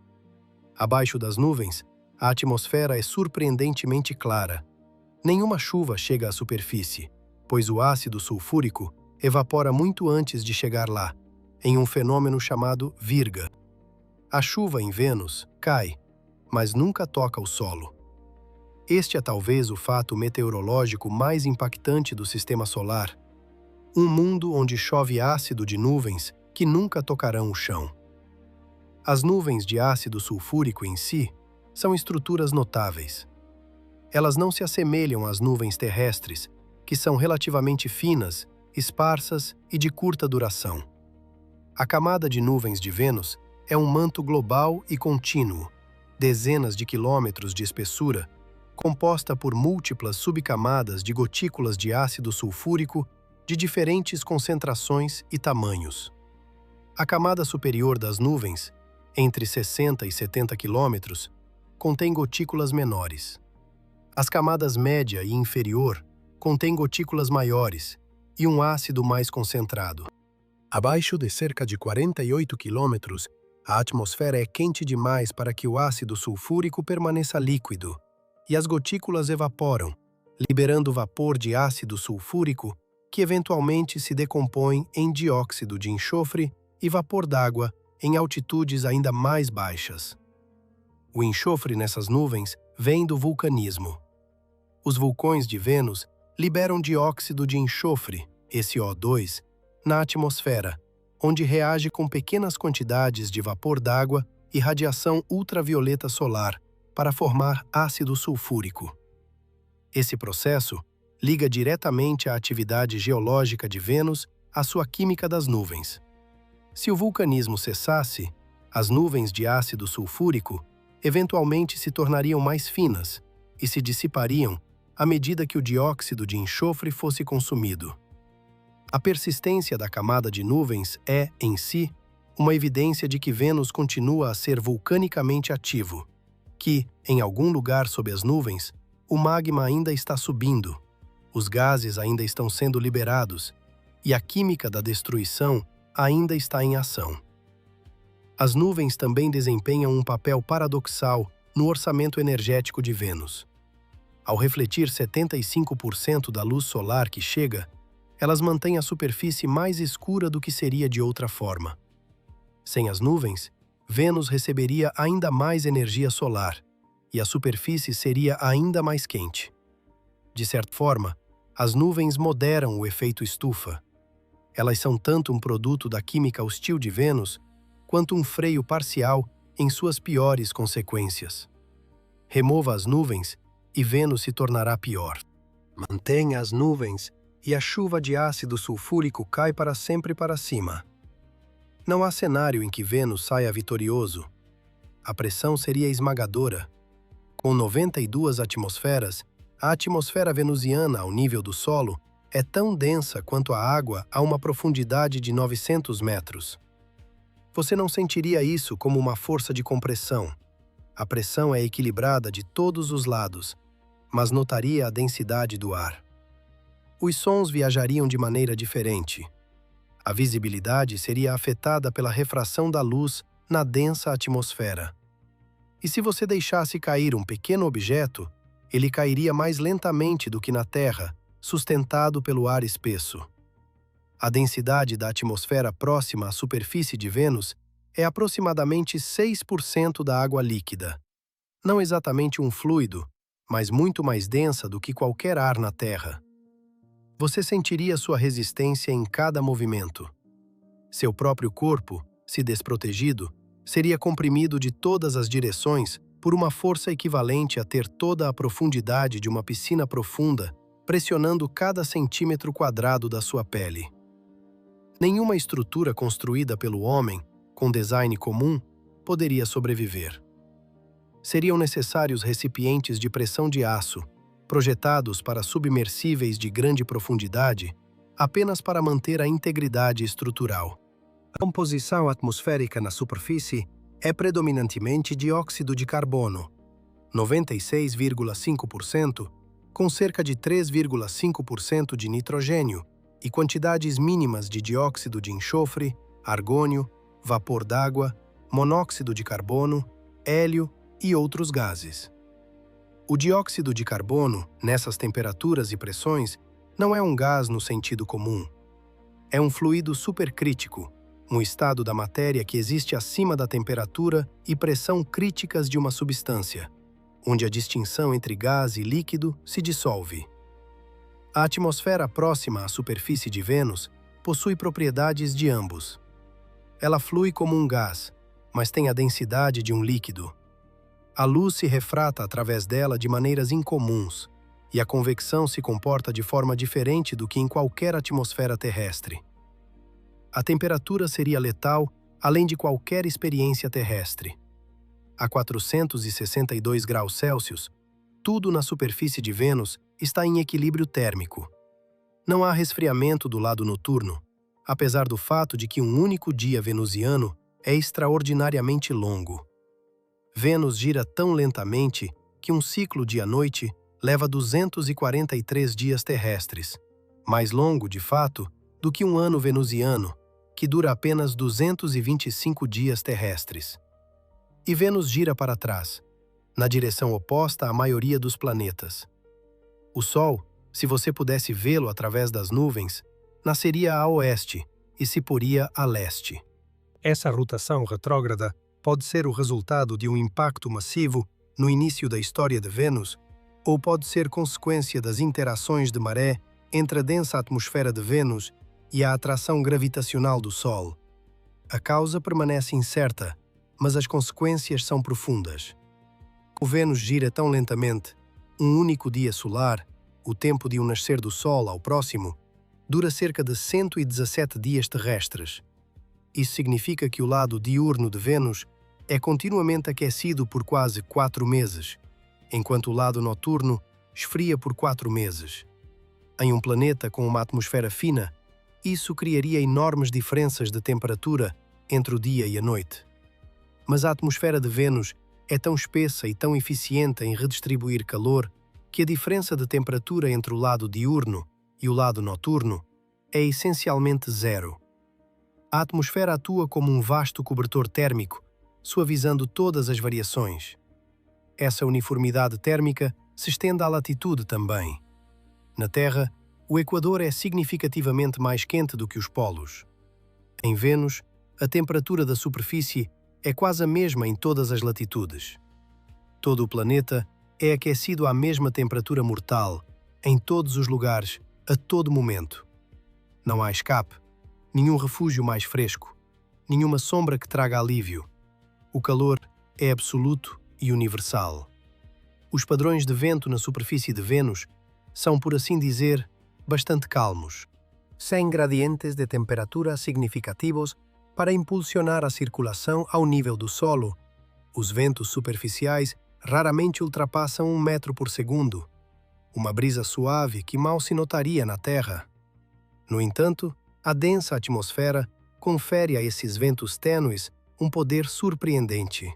Speaker 1: Abaixo das nuvens, a atmosfera é surpreendentemente clara. Nenhuma chuva chega à superfície, pois o ácido sulfúrico evapora muito antes de chegar lá, em um fenômeno chamado virga. A chuva em Vênus cai, mas nunca toca o solo. Este é talvez o fato meteorológico mais impactante do Sistema Solar. Um mundo onde chove ácido de nuvens que nunca tocarão o chão. As nuvens de ácido sulfúrico em si são estruturas notáveis. Elas não se assemelham às nuvens terrestres, que são relativamente finas, esparsas e de curta duração. A camada de nuvens de Vênus é um manto global e contínuo, dezenas de quilômetros de espessura, composta por múltiplas subcamadas de gotículas de ácido sulfúrico de diferentes concentrações e tamanhos. A camada superior das nuvens, entre 60 e 70 quilômetros, contém gotículas menores. As camadas média e inferior contêm gotículas maiores e um ácido mais concentrado. Abaixo de cerca de 48 quilômetros, a atmosfera é quente demais para que o ácido sulfúrico permaneça líquido, e as gotículas evaporam, liberando vapor de ácido sulfúrico que eventualmente se decompõe em dióxido de enxofre e vapor d'água em altitudes ainda mais baixas. O enxofre nessas nuvens vem do vulcanismo. Os vulcões de Vênus liberam dióxido de enxofre, SO2, na atmosfera, onde reage com pequenas quantidades de vapor d'água e radiação ultravioleta solar para formar ácido sulfúrico. Esse processo liga diretamente a atividade geológica de Vênus à sua química das nuvens. Se o vulcanismo cessasse, as nuvens de ácido sulfúrico eventualmente se tornariam mais finas e se dissipariam à medida que o dióxido de enxofre fosse consumido. A persistência da camada de nuvens é, em si, uma evidência de que Vênus continua a ser vulcanicamente ativo, que, em algum lugar sob as nuvens, o magma ainda está subindo, os gases ainda estão sendo liberados e a química da destruição ainda está em ação. As nuvens também desempenham um papel paradoxal no orçamento energético de Vênus. Ao refletir 75% da luz solar que chega, elas mantêm a superfície mais escura do que seria de outra forma. Sem as nuvens, Vênus receberia ainda mais energia solar e a superfície seria ainda mais quente. De certa forma, as nuvens moderam o efeito estufa. Elas são tanto um produto da química hostil de Vênus, quanto um freio parcial em suas piores consequências. Remova as nuvens e Vênus se tornará pior. Mantenha as nuvens e a chuva de ácido sulfúrico cai para sempre para cima. Não há cenário em que Vênus saia vitorioso. A pressão seria esmagadora. Com 92 atmosferas, a atmosfera venusiana ao nível do solo é tão densa quanto a água a uma profundidade de 900 metros. Você não sentiria isso como uma força de compressão. A pressão é equilibrada de todos os lados, mas notaria a densidade do ar. Os sons viajariam de maneira diferente. A visibilidade seria afetada pela refração da luz na densa atmosfera. E se você deixasse cair um pequeno objeto, ele cairia mais lentamente do que na Terra, sustentado pelo ar espesso. A densidade da atmosfera próxima à superfície de Vênus é aproximadamente 6% da água líquida. Não exatamente um fluido, mas muito mais densa do que qualquer ar na Terra. Você sentiria sua resistência em cada movimento. Seu próprio corpo, se desprotegido, seria comprimido de todas as direções por uma força equivalente a ter toda a profundidade de uma piscina profunda, pressionando cada centímetro quadrado da sua pele. Nenhuma estrutura construída pelo homem, com design comum, poderia sobreviver. Seriam necessários recipientes de pressão de aço, projetados para submersíveis de grande profundidade, apenas para manter a integridade estrutural. A composição atmosférica na superfície é predominantemente dióxido de carbono, 96,5%, com cerca de 3,5% de nitrogênio e quantidades mínimas de dióxido de enxofre, argônio, vapor d'água, monóxido de carbono, hélio e outros gases. O dióxido de carbono, nessas temperaturas e pressões, não é um gás no sentido comum. É um fluido supercrítico, um estado da matéria que existe acima da temperatura e pressão críticas de uma substância, onde a distinção entre gás e líquido se dissolve. A atmosfera próxima à superfície de Vênus possui propriedades de ambos. Ela flui como um gás, mas tem a densidade de um líquido. A luz se refrata através dela de maneiras incomuns, e a convecção se comporta de forma diferente do que em qualquer atmosfera terrestre. A temperatura seria letal, além de qualquer experiência terrestre. A 462 graus Celsius, tudo na superfície de Vênus está em equilíbrio térmico. Não há resfriamento do lado noturno, apesar do fato de que um único dia venusiano é extraordinariamente longo. Vênus gira tão lentamente que um ciclo dia-noite leva 243 dias terrestres, mais longo, de fato, do que um ano venusiano, que dura apenas 225 dias terrestres. E Vênus gira para trás, na direção oposta à maioria dos planetas. O Sol, se você pudesse vê-lo através das nuvens, nasceria a oeste e se poria a leste. Essa rotação retrógrada pode ser o resultado de um impacto massivo no início da história de Vênus, ou pode ser consequência das interações de maré entre a densa atmosfera de Vênus e a atração gravitacional do Sol. A causa permanece incerta, mas as consequências são profundas. O Vênus gira tão lentamente, um único dia solar, o tempo de um nascer do Sol ao próximo, dura cerca de 117 dias terrestres. Isso significa que o lado diurno de Vênus é continuamente aquecido por quase 4 meses, enquanto o lado noturno esfria por 4 meses. Em um planeta com uma atmosfera fina, isso criaria enormes diferenças de temperatura entre o dia e a noite. Mas a atmosfera de Vênus é tão espessa e tão eficiente em redistribuir calor que a diferença de temperatura entre o lado diurno e o lado noturno é essencialmente zero. A atmosfera atua como um vasto cobertor térmico, suavizando todas as variações. Essa uniformidade térmica se estende à latitude também. Na Terra, o Equador é significativamente mais quente do que os polos. Em Vênus, a temperatura da superfície é quase a mesma em todas as latitudes. Todo o planeta é aquecido à mesma temperatura mortal, em todos os lugares, a todo momento. Não há escape, nenhum refúgio mais fresco, nenhuma sombra que traga alívio. O calor é absoluto e universal. Os padrões de vento na superfície de Vênus são, por assim dizer, bastante calmos, sem gradientes de temperatura significativos para impulsionar a circulação ao nível do solo. Os ventos superficiais raramente ultrapassam 1 metro por segundo, uma brisa suave que mal se notaria na Terra. No entanto, a densa atmosfera confere a esses ventos tênues um poder surpreendente.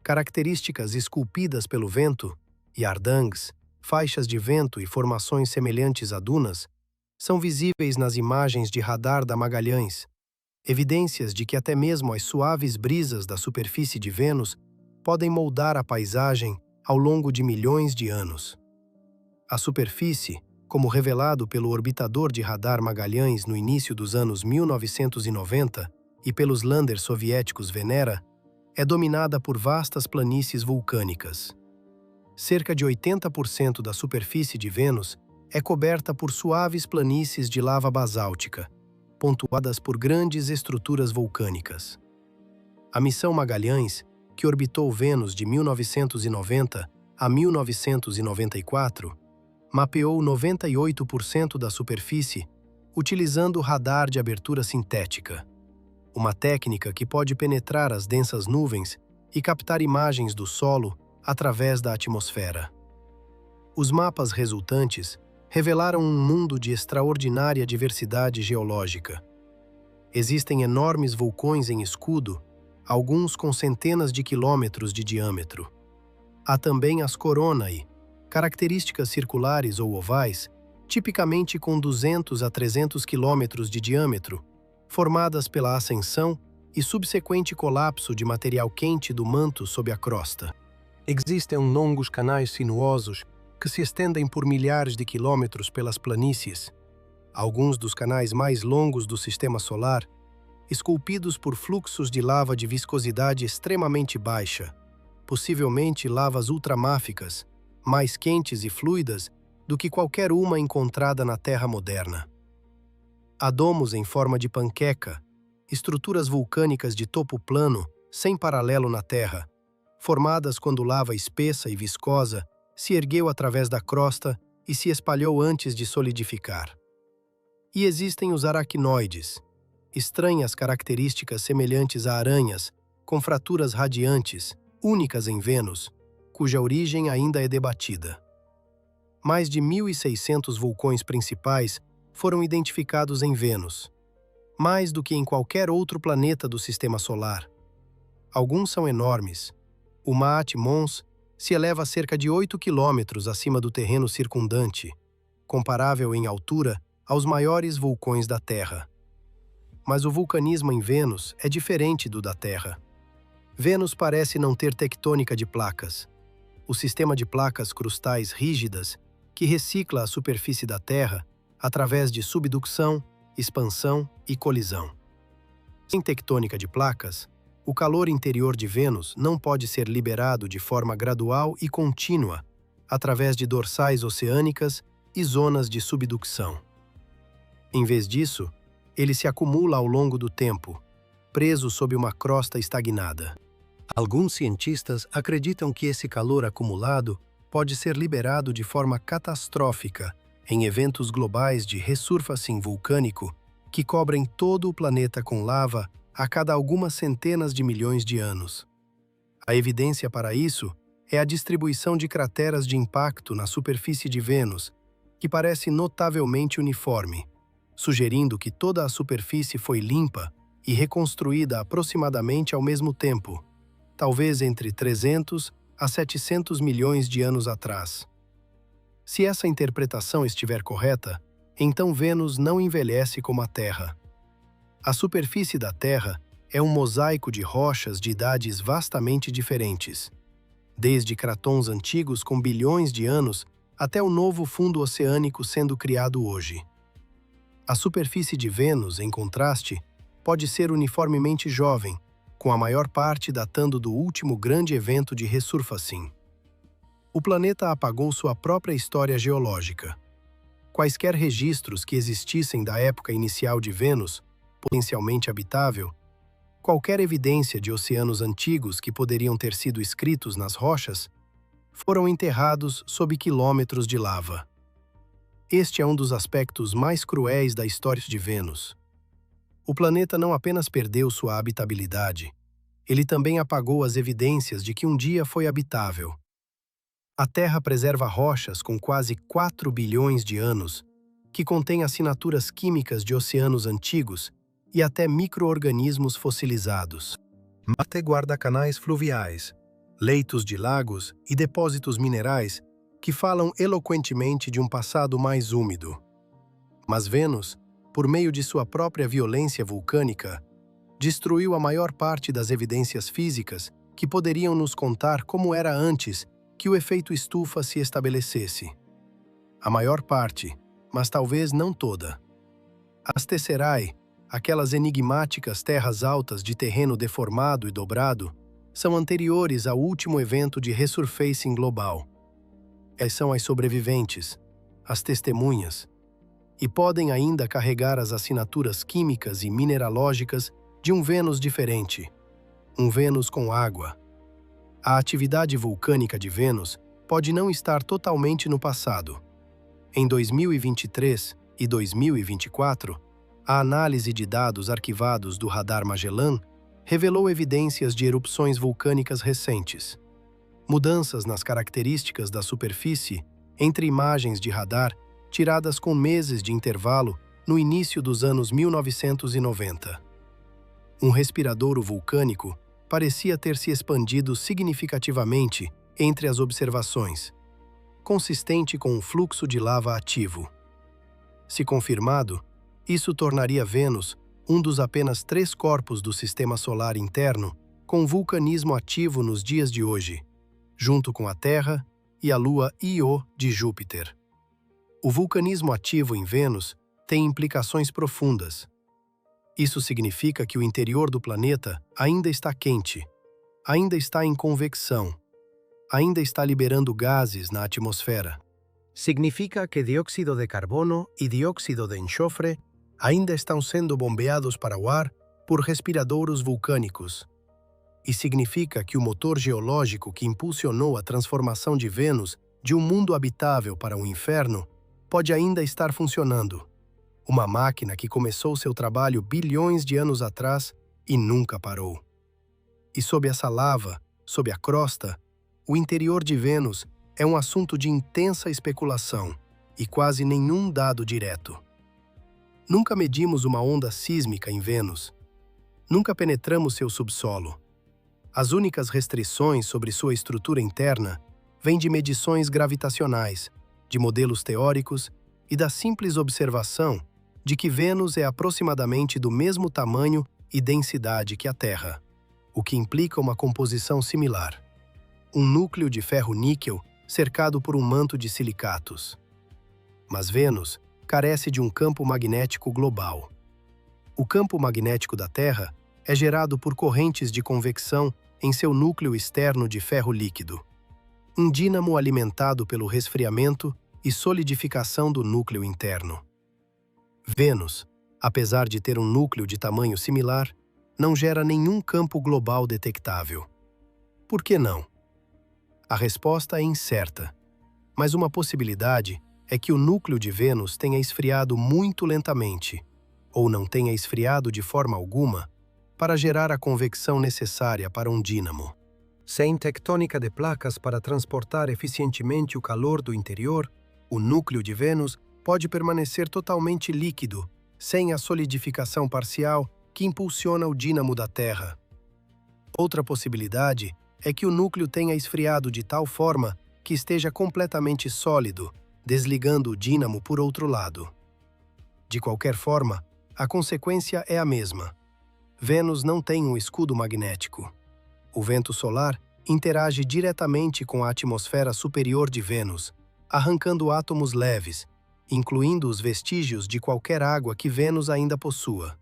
Speaker 1: Características esculpidas pelo vento, yardangs, faixas de vento e formações semelhantes a dunas, são visíveis nas imagens de radar da Magalhães, evidências de que até mesmo as suaves brisas da superfície de Vênus podem moldar a paisagem ao longo de milhões de anos. A superfície, como revelado pelo orbitador de radar Magalhães no início dos anos 1990 e pelos landers soviéticos Venera, é dominada por vastas planícies vulcânicas. Cerca de 80% da superfície de Vênus é coberta por suaves planícies de lava basáltica, pontuadas por grandes estruturas vulcânicas. A missão Magalhães, que orbitou Vênus de 1990 a 1994, mapeou 98% da superfície utilizando radar de abertura sintética, uma técnica que pode penetrar as densas nuvens e captar imagens do solo através da atmosfera. Os mapas resultantes revelaram um mundo de extraordinária diversidade geológica. Existem enormes vulcões em escudo, alguns com centenas de quilômetros de diâmetro. Há também as coronae, características circulares ou ovais, tipicamente com 200 a 300 quilômetros de diâmetro, formadas pela ascensão e subsequente colapso de material quente do manto sob a crosta. Existem longos canais sinuosos que se estendem por milhares de quilômetros pelas planícies, alguns dos canais mais longos do Sistema Solar, esculpidos por fluxos de lava de viscosidade extremamente baixa, possivelmente lavas ultramáficas, mais quentes e fluidas do que qualquer uma encontrada na Terra moderna. Há domos em forma de panqueca, estruturas vulcânicas de topo plano, sem paralelo na Terra, formadas quando lava espessa e viscosa se ergueu através da crosta e se espalhou antes de solidificar. E existem os aracnoides, estranhas características semelhantes a aranhas, com fraturas radiantes, únicas em Vênus, cuja origem ainda é debatida. Mais de 1.600 vulcões principais foram identificados em Vênus, mais do que em qualquer outro planeta do Sistema Solar. Alguns são enormes. O Maat Mons se eleva a cerca de 8 quilômetros acima do terreno circundante, comparável em altura aos maiores vulcões da Terra. Mas o vulcanismo em Vênus é diferente do da Terra. Vênus parece não ter tectônica de placas. O sistema de placas crustais rígidas que recicla a superfície da Terra através de subducção, expansão e colisão. Sem tectônica de placas, o calor interior de Vênus não pode ser liberado de forma gradual e contínua através de dorsais oceânicas e zonas de subducção. Em vez disso, ele se acumula ao longo do tempo, preso sob uma crosta estagnada. Alguns cientistas acreditam que esse calor acumulado pode ser liberado de forma catastrófica em eventos globais de resurfacing vulcânico que cobrem todo o planeta com lava a cada algumas centenas de milhões de anos. A evidência para isso é a distribuição de crateras de impacto na superfície de Vênus, que parece notavelmente uniforme, sugerindo que toda a superfície foi limpa e reconstruída aproximadamente ao mesmo tempo, talvez entre 300 a 700 milhões de anos atrás. Se essa interpretação estiver correta, então Vênus não envelhece como a Terra. A superfície da Terra é um mosaico de rochas de idades vastamente diferentes, desde cratons antigos com bilhões de anos até o novo fundo oceânico sendo criado hoje. A superfície de Vênus, em contraste, pode ser uniformemente jovem, com a maior parte datando do último grande evento de resurfacing. O planeta apagou sua própria história geológica. Quaisquer registros que existissem da época inicial de Vênus, potencialmente habitável, qualquer evidência de oceanos antigos que poderiam ter sido escritos nas rochas, foram enterrados sob quilômetros de lava. Este é um dos aspectos mais cruéis da história de Vênus. O planeta não apenas perdeu sua habitabilidade, ele também apagou as evidências de que um dia foi habitável. A Terra preserva rochas com quase 4 bilhões de anos, que contêm assinaturas químicas de oceanos antigos e até micro-organismos fossilizados. Marte guarda canais fluviais, leitos de lagos e depósitos minerais que falam eloquentemente de um passado mais úmido. Mas Vênus, por meio de sua própria violência vulcânica, destruiu a maior parte das evidências físicas que poderiam nos contar como era antes que o efeito estufa se estabelecesse. A maior parte, mas talvez não toda. As Tesserae, aquelas enigmáticas terras altas de terreno deformado e dobrado, são anteriores ao último evento de resurfacing global. Elas são as sobreviventes, as testemunhas, e podem ainda carregar as assinaturas químicas e mineralógicas de um Vênus diferente, um Vênus com água. A atividade vulcânica de Vênus pode não estar totalmente no passado. Em 2023 e 2024, a análise de dados arquivados do Radar Magellan revelou evidências de erupções vulcânicas recentes. Mudanças nas características da superfície entre imagens de radar tiradas com meses de intervalo no início dos anos 1990. Um respiradouro vulcânico parecia ter se expandido significativamente entre as observações, consistente com um fluxo de lava ativo. Se confirmado, isso tornaria Vênus um dos apenas 3 corpos do Sistema Solar interno com vulcanismo ativo nos dias de hoje, junto com a Terra e a Lua Io de Júpiter. O vulcanismo ativo em Vênus tem implicações profundas. Isso significa que o interior do planeta ainda está quente, ainda está em convecção, ainda está liberando gases na atmosfera. Significa que dióxido de carbono e dióxido de enxofre ainda estão sendo bombeados para o ar por respiradouros vulcânicos. E significa que o motor geológico que impulsionou a transformação de Vênus de um mundo habitável para um inferno pode ainda estar funcionando. Uma máquina que começou seu trabalho bilhões de anos atrás e nunca parou. E sob essa lava, sob a crosta, o interior de Vênus é um assunto de intensa especulação e quase nenhum dado direto. Nunca medimos uma onda sísmica em Vênus. Nunca penetramos seu subsolo. As únicas restrições sobre sua estrutura interna vêm de medições gravitacionais, de modelos teóricos e da simples observação de que Vênus é aproximadamente do mesmo tamanho e densidade que a Terra, o que implica uma composição similar. Um núcleo de ferro-níquel cercado por um manto de silicatos. Mas Vênus carece de um campo magnético global. O campo magnético da Terra é gerado por correntes de convecção em seu núcleo externo de ferro líquido. Um dínamo alimentado pelo resfriamento e solidificação do núcleo interno. Vênus, apesar de ter um núcleo de tamanho similar, não gera nenhum campo global detectável. Por que não? A resposta é incerta, mas uma possibilidade é que o núcleo de Vênus tenha esfriado muito lentamente, ou não tenha esfriado de forma alguma, para gerar a convecção necessária para um dínamo. Sem tectônica de placas para transportar eficientemente o calor do interior, o núcleo de Vênus pode permanecer totalmente líquido, sem a solidificação parcial que impulsiona o dínamo da Terra. Outra possibilidade é que o núcleo tenha esfriado de tal forma que esteja completamente sólido, desligando o dínamo por outro lado. De qualquer forma, a consequência é a mesma. Vênus não tem um escudo magnético. O vento solar interage diretamente com a atmosfera superior de Vênus, arrancando átomos leves, incluindo os vestígios de qualquer água que Vênus ainda possua.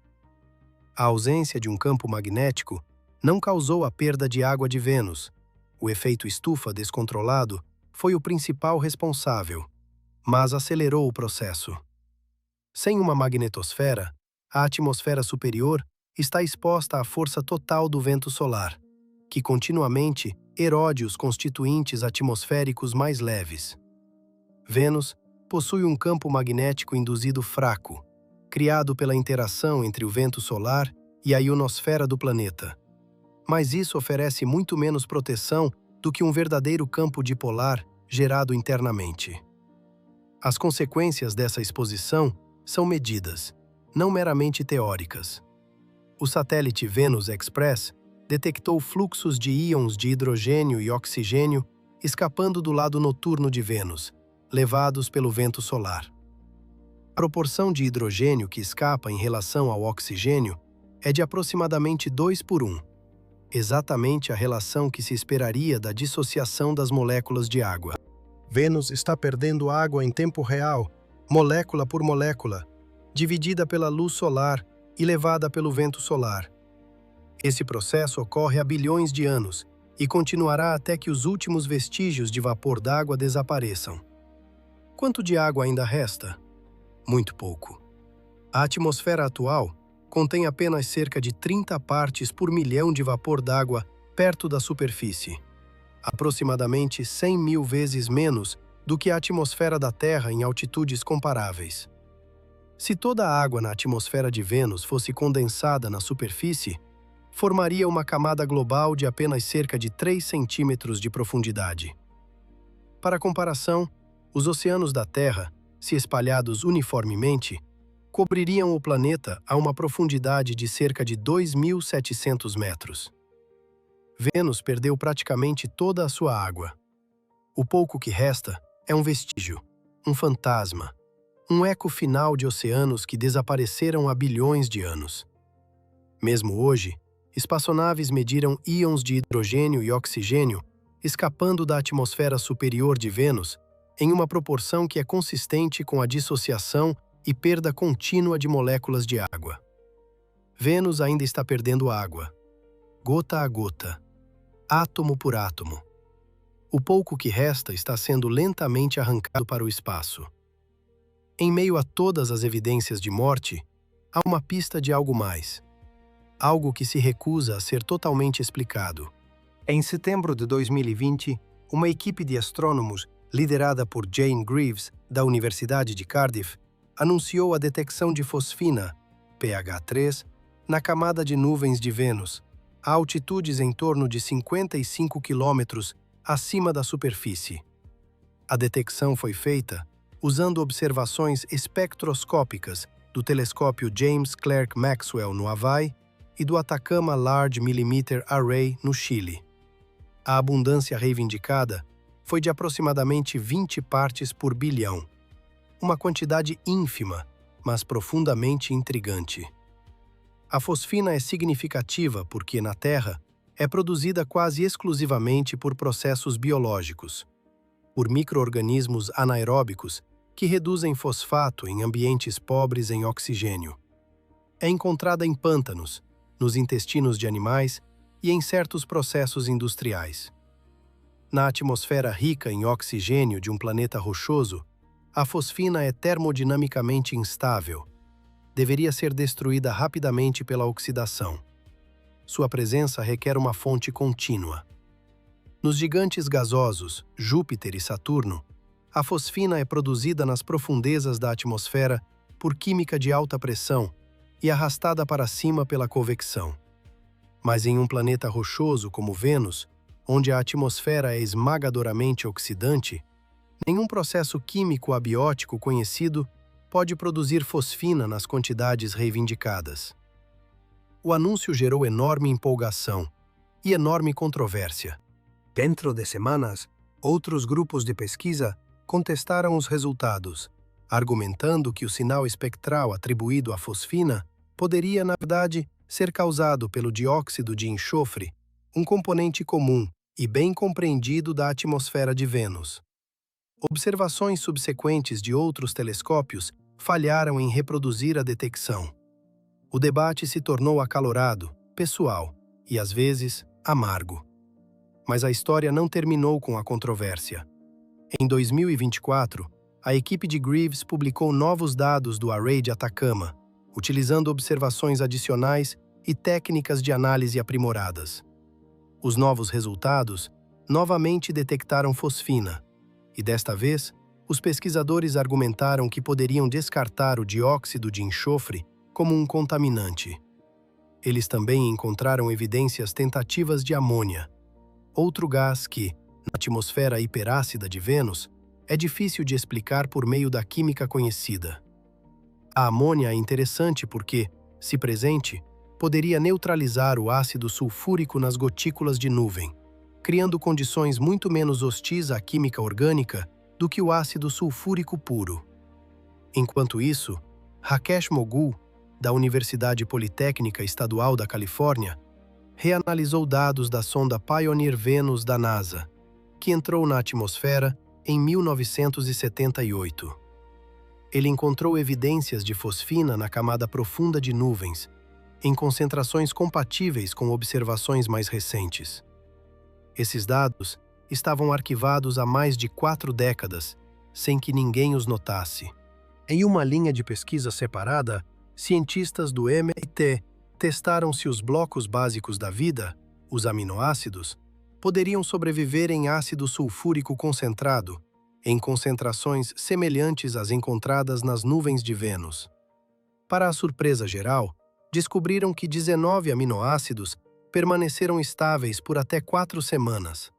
Speaker 1: A ausência de um campo magnético não causou a perda de água de Vênus. O efeito estufa descontrolado foi o principal responsável, mas acelerou o processo. Sem uma magnetosfera, a atmosfera superior está exposta à força total do vento solar, que continuamente erode os constituintes atmosféricos mais leves. Vênus possui um campo magnético induzido fraco, criado pela interação entre o vento solar e a ionosfera do planeta. Mas isso oferece muito menos proteção do que um verdadeiro campo dipolar gerado internamente. As consequências dessa exposição são medidas, não meramente teóricas. O satélite Venus Express detectou fluxos de íons de hidrogênio e oxigênio escapando do lado noturno de Vênus, levados pelo vento solar. A proporção de hidrogênio que escapa em relação ao oxigênio é de aproximadamente 2:1, exatamente a relação que se esperaria da dissociação das moléculas de água. Vênus está perdendo água em tempo real, molécula por molécula, dividida pela luz solar e levada pelo vento solar. Esse processo ocorre há bilhões de anos e continuará até que os últimos vestígios de vapor d'água desapareçam. Quanto de água ainda resta? Muito pouco. A atmosfera atual contém apenas cerca de 30 partes por milhão de vapor d'água perto da superfície, aproximadamente 100.000 vezes menos do que a atmosfera da Terra em altitudes comparáveis. Se toda a água na atmosfera de Vênus fosse condensada na superfície, formaria uma camada global de apenas cerca de 3 centímetros de profundidade. Para comparação, os oceanos da Terra, se espalhados uniformemente, cobririam o planeta a uma profundidade de cerca de 2.700 metros. Vênus perdeu praticamente toda a sua água. O pouco que resta é um vestígio, um fantasma, um eco final de oceanos que desapareceram há bilhões de anos. Mesmo hoje, espaçonaves mediram íons de hidrogênio e oxigênio escapando da atmosfera superior de Vênus em uma proporção que é consistente com a dissociação e perda contínua de moléculas de água. Vênus ainda está perdendo água, gota a gota, átomo por átomo. O pouco que resta está sendo lentamente arrancado para o espaço. Em meio a todas as evidências de morte, há uma pista de algo mais. Algo que se recusa a ser totalmente explicado. Em setembro de 2020, uma equipe de astrônomos, liderada por Jane Greaves, da Universidade de Cardiff, anunciou a detecção de fosfina, pH3, na camada de nuvens de Vênus, a altitudes em torno de 55 quilômetros acima da superfície. A detecção foi feita usando observações espectroscópicas do telescópio James Clerk Maxwell, no Havaí, e do Atacama Large Millimeter Array, no Chile. A abundância reivindicada foi de aproximadamente 20 partes por bilhão, uma quantidade ínfima, mas profundamente intrigante. A fosfina é significativa porque, na Terra, é produzida quase exclusivamente por processos biológicos, por micro-organismos anaeróbicos que reduzem fosfato em ambientes pobres em oxigênio. É encontrada em pântanos, nos intestinos de animais e em certos processos industriais. Na atmosfera rica em oxigênio de um planeta rochoso, a fosfina é termodinamicamente instável. Deveria ser destruída rapidamente pela oxidação. Sua presença requer uma fonte contínua. Nos gigantes gasosos, Júpiter e Saturno, a fosfina é produzida nas profundezas da atmosfera por química de alta pressão e arrastada para cima pela convecção. Mas em um planeta rochoso como Vênus, onde a atmosfera é esmagadoramente oxidante, nenhum processo químico abiótico conhecido pode produzir fosfina nas quantidades reivindicadas. O anúncio gerou enorme empolgação e enorme controvérsia. Dentro de semanas, outros grupos de pesquisa contestaram os resultados, argumentando que o sinal espectral atribuído à fosfina poderia, na verdade, ser causado pelo dióxido de enxofre, um componente comum e bem compreendido da atmosfera de Vênus. Observações subsequentes de outros telescópios falharam em reproduzir a detecção. O debate se tornou acalorado, pessoal e, às vezes, amargo. Mas a história não terminou com a controvérsia. Em 2024, a equipe de Greaves publicou novos dados do Array de Atacama, utilizando observações adicionais e técnicas de análise aprimoradas. Os novos resultados novamente detectaram fosfina, e desta vez, os pesquisadores argumentaram que poderiam descartar o dióxido de enxofre como um contaminante. Eles também encontraram evidências tentativas de amônia, outro gás que, na atmosfera hiperácida de Vênus, é difícil de explicar por meio da química conhecida. A amônia é interessante porque, se presente, poderia neutralizar o ácido sulfúrico nas gotículas de nuvem, criando condições muito menos hostis à química orgânica do que o ácido sulfúrico puro. Enquanto isso, Rakesh Mogul, da Universidade Politécnica Estadual da Califórnia, reanalisou dados da sonda Pioneer Venus da NASA, que entrou na atmosfera em 1978. Ele encontrou evidências de fosfina na camada profunda de nuvens, em concentrações compatíveis com observações mais recentes. Esses dados estavam arquivados há mais de 4 décadas, sem que ninguém os notasse. Em uma linha de pesquisa separada, cientistas do MIT testaram se os blocos básicos da vida, os aminoácidos, poderiam sobreviver em ácido sulfúrico concentrado, em concentrações semelhantes às encontradas nas nuvens de Vênus. Para a surpresa geral, descobriram que 19 aminoácidos permaneceram estáveis por até 4 semanas.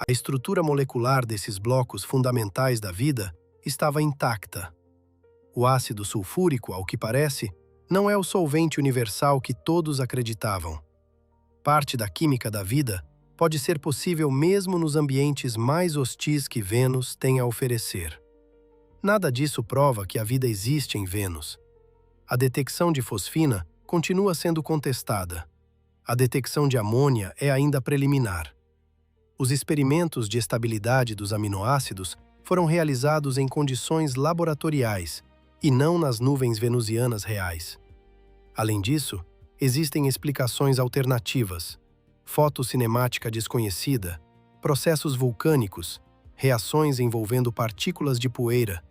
Speaker 1: A estrutura molecular desses blocos fundamentais da vida estava intacta. O ácido sulfúrico, ao que parece, não é o solvente universal que todos acreditavam. Parte da química da vida pode ser possível mesmo nos ambientes mais hostis que Vênus tem a oferecer. Nada disso prova que a vida existe em Vênus. A detecção de fosfina continua sendo contestada. A detecção de amônia é ainda preliminar. Os experimentos de estabilidade dos aminoácidos foram realizados em condições laboratoriais e não nas nuvens venusianas reais. Além disso, existem explicações alternativas: fotocinemática desconhecida, processos vulcânicos, reações envolvendo partículas de poeira,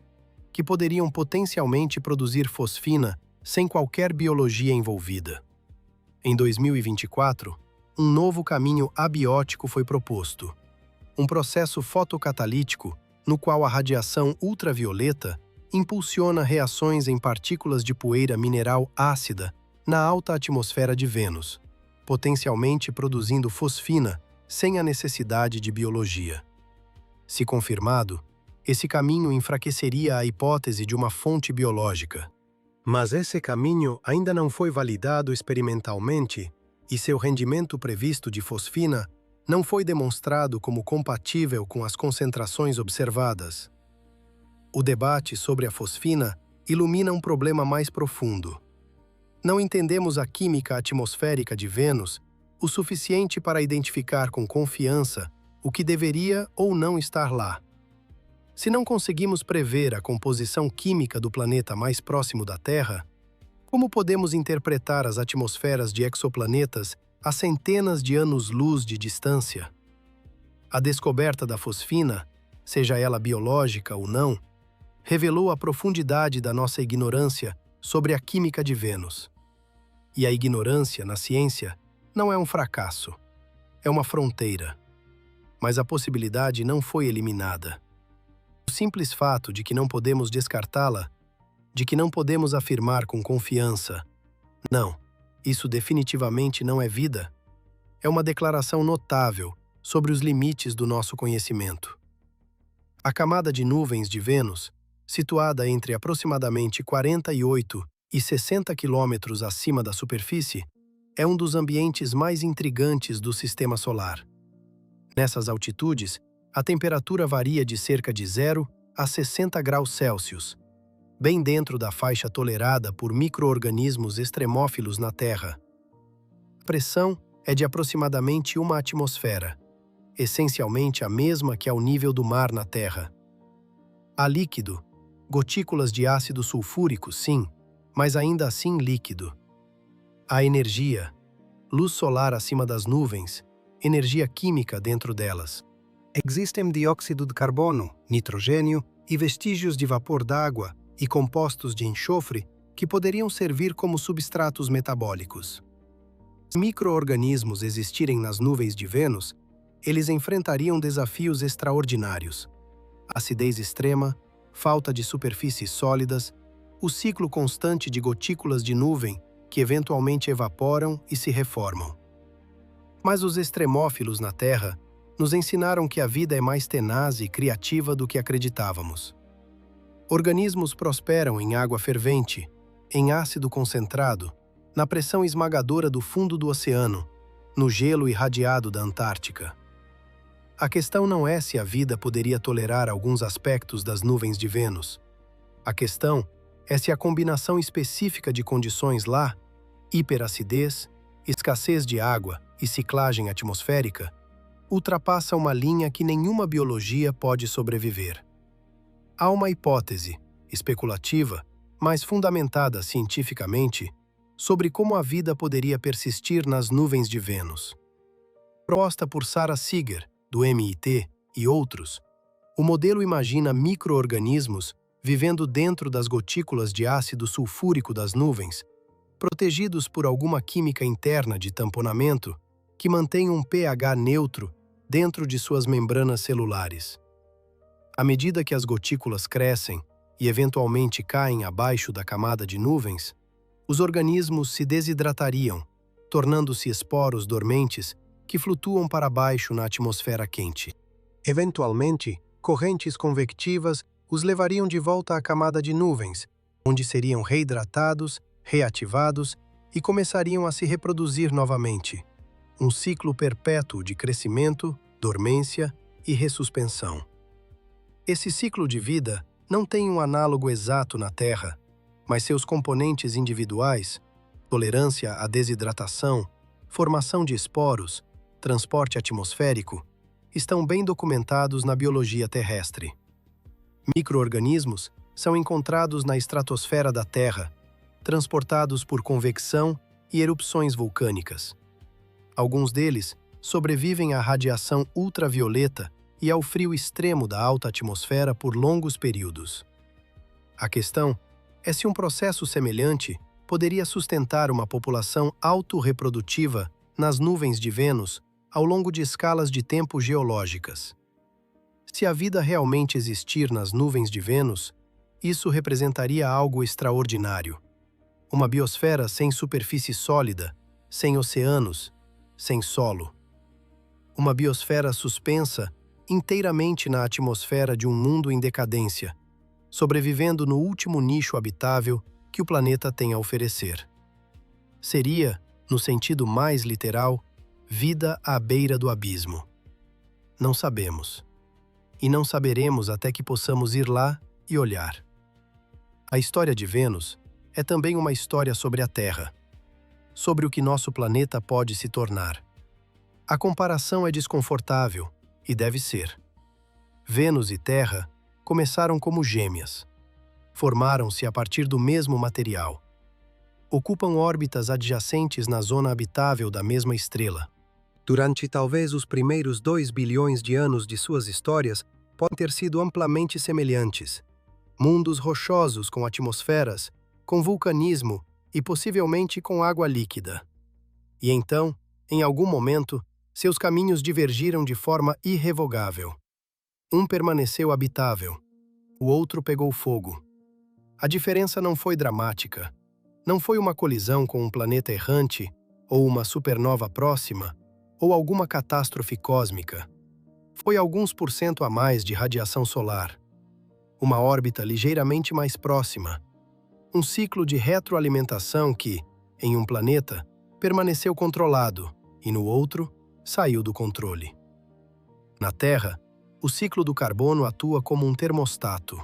Speaker 1: que poderiam potencialmente produzir fosfina sem qualquer biologia envolvida. Em 2024, um novo caminho abiótico foi proposto: um processo fotocatalítico no qual a radiação ultravioleta impulsiona reações em partículas de poeira mineral ácida na alta atmosfera de Vênus, potencialmente produzindo fosfina sem a necessidade de biologia. Se confirmado, esse caminho enfraqueceria a hipótese de uma fonte biológica. Mas esse caminho ainda não foi validado experimentalmente e seu rendimento previsto de fosfina não foi demonstrado como compatível com as concentrações observadas. O debate sobre a fosfina ilumina um problema mais profundo. Não entendemos a química atmosférica de Vênus o suficiente para identificar com confiança o que deveria ou não estar lá. Se não conseguimos prever a composição química do planeta mais próximo da Terra, como podemos interpretar as atmosferas de exoplanetas a centenas de anos-luz de distância? A descoberta da fosfina, seja ela biológica ou não, revelou a profundidade da nossa ignorância sobre a química de Vênus. E a ignorância, na ciência, não é um fracasso, é uma fronteira. Mas a possibilidade não foi eliminada. O simples fato de que não podemos descartá-la, de que não podemos afirmar com confiança, não, isso definitivamente não é vida, é uma declaração notável sobre os limites do nosso conhecimento. A camada de nuvens de Vênus, situada entre aproximadamente 48 e 60 quilômetros acima da superfície, é um dos ambientes mais intrigantes do Sistema Solar. Nessas altitudes, a temperatura varia de cerca de 0 a 60 graus Celsius, bem dentro da faixa tolerada por micro-organismos extremófilos na Terra. A pressão é de aproximadamente 1 atmosfera, essencialmente a mesma que ao nível do mar na Terra. Há líquido, gotículas de ácido sulfúrico, sim, mas ainda assim líquido. Há energia, luz solar acima das nuvens, energia química dentro delas. Existem dióxido de carbono, nitrogênio e vestígios de vapor d'água e compostos de enxofre que poderiam servir como substratos metabólicos. Se micro-organismos existirem nas nuvens de Vênus, eles enfrentariam desafios extraordinários: acidez extrema, falta de superfícies sólidas, o ciclo constante de gotículas de nuvem que eventualmente evaporam e se reformam. Mas os extremófilos na Terra nos ensinaram que a vida é mais tenaz e criativa do que acreditávamos. Organismos prosperam em água fervente, em ácido concentrado, na pressão esmagadora do fundo do oceano, no gelo irradiado da Antártica. A questão não é se a vida poderia tolerar alguns aspectos das nuvens de Vênus. A questão é se a combinação específica de condições lá, hiperacidez, escassez de água e ciclagem atmosférica, ultrapassa uma linha que nenhuma biologia pode sobreviver. Há uma hipótese, especulativa, mas fundamentada cientificamente, sobre como a vida poderia persistir nas nuvens de Vênus. Proposta por Sara Seager, do MIT, e outros, o modelo imagina micro-organismos vivendo dentro das gotículas de ácido sulfúrico das nuvens, protegidos por alguma química interna de tamponamento que mantém um pH neutro dentro de suas membranas celulares. À medida que as gotículas crescem e eventualmente caem abaixo da camada de nuvens, os organismos se desidratariam, tornando-se esporos dormentes que flutuam para baixo na atmosfera quente. Eventualmente, correntes convectivas os levariam de volta à camada de nuvens, onde seriam reidratados, reativados e começariam a se reproduzir novamente. Um ciclo perpétuo de crescimento, dormência e ressuspensão. Esse ciclo de vida não tem um análogo exato na Terra, mas seus componentes individuais, tolerância à desidratação, formação de esporos, transporte atmosférico, estão bem documentados na biologia terrestre. Micro-organismos são encontrados na estratosfera da Terra, transportados por convecção e erupções vulcânicas. Alguns deles sobrevivem à radiação ultravioleta e ao frio extremo da alta atmosfera por longos períodos. A questão é se um processo semelhante poderia sustentar uma população autorreprodutiva nas nuvens de Vênus ao longo de escalas de tempo geológicas. Se a vida realmente existir nas nuvens de Vênus, isso representaria algo extraordinário. Uma biosfera sem superfície sólida, sem oceanos, sem solo. Uma biosfera suspensa inteiramente na atmosfera de um mundo em decadência, sobrevivendo no último nicho habitável que o planeta tem a oferecer. Seria, no sentido mais literal, vida à beira do abismo. Não sabemos. E não saberemos até que possamos ir lá e olhar. A história de Vênus é também uma história sobre a Terra, sobre o que nosso planeta pode se tornar. A comparação é desconfortável, e deve ser. Vênus e Terra começaram como gêmeas. Formaram-se a partir do mesmo material. Ocupam órbitas adjacentes na zona habitável da mesma estrela. Durante talvez os primeiros 2 bilhões de anos de suas histórias, podem ter sido amplamente semelhantes. Mundos rochosos com atmosferas, com vulcanismo e possivelmente com água líquida. E então, em algum momento, seus caminhos divergiram de forma irrevogável. Um permaneceu habitável, o outro pegou fogo. A diferença não foi dramática. Não foi uma colisão com um planeta errante, ou uma supernova próxima, ou alguma catástrofe cósmica. Foi alguns % a mais de radiação solar. Uma órbita ligeiramente mais próxima. Um ciclo de retroalimentação que, em um planeta, permaneceu controlado e no outro, saiu do controle. Na Terra, O ciclo do carbono atua como um termostato.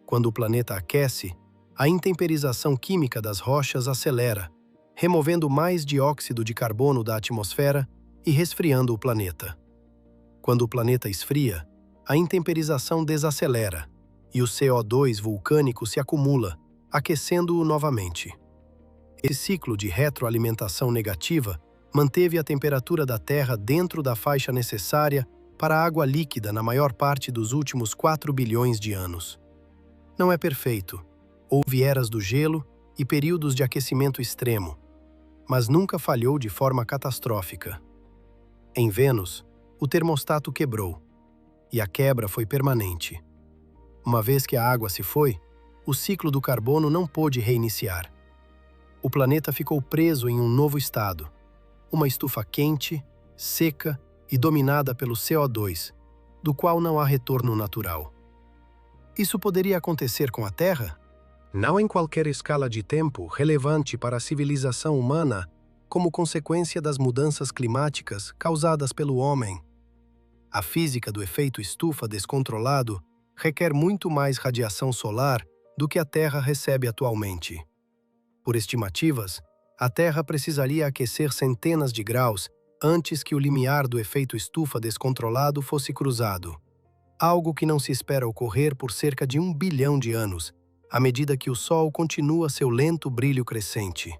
Speaker 1: Quando o planeta aquece, a intemperização química das rochas acelera, removendo mais dióxido de carbono da atmosfera e resfriando o planeta. Quando o planeta esfria, a intemperização desacelera e o CO2 vulcânico se acumula, aquecendo-o novamente. Esse ciclo de retroalimentação negativa manteve a temperatura da Terra dentro da faixa necessária para a água líquida na maior parte dos últimos 4 bilhões de anos. Não é perfeito. Houve eras do gelo e períodos de aquecimento extremo, mas nunca falhou de forma catastrófica. Em Vênus, o termostato quebrou, e a quebra foi permanente. Uma vez que a água se foi, o ciclo do carbono não pôde reiniciar. O planeta ficou preso em um novo estado, uma estufa quente, seca e dominada pelo CO2, do qual não há retorno natural. Isso poderia acontecer com a Terra? Não em qualquer escala de tempo relevante para a civilização humana, como consequência das mudanças climáticas causadas pelo homem. A física do efeito estufa descontrolado requer muito mais radiação solar do que a Terra recebe atualmente. Por estimativas, a Terra precisaria aquecer centenas de graus antes que o limiar do efeito estufa descontrolado fosse cruzado, algo que não se espera ocorrer por cerca de 1 bilhão de anos, à medida que o Sol continua seu lento brilho crescente.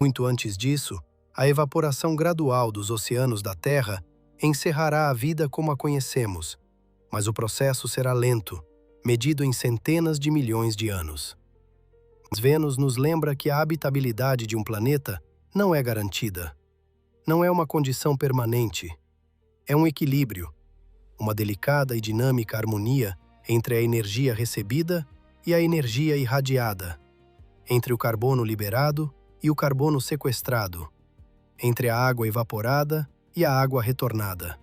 Speaker 1: Muito antes disso, a evaporação gradual dos oceanos da Terra encerrará a vida como a conhecemos, mas o processo será lento, medido em centenas de milhões de anos. Vênus nos lembra que a habitabilidade de um planeta não é garantida. Não é uma condição permanente. É um equilíbrio, uma delicada e dinâmica harmonia entre a energia recebida e a energia irradiada, entre o carbono liberado e o carbono sequestrado, entre a água evaporada e a água retornada.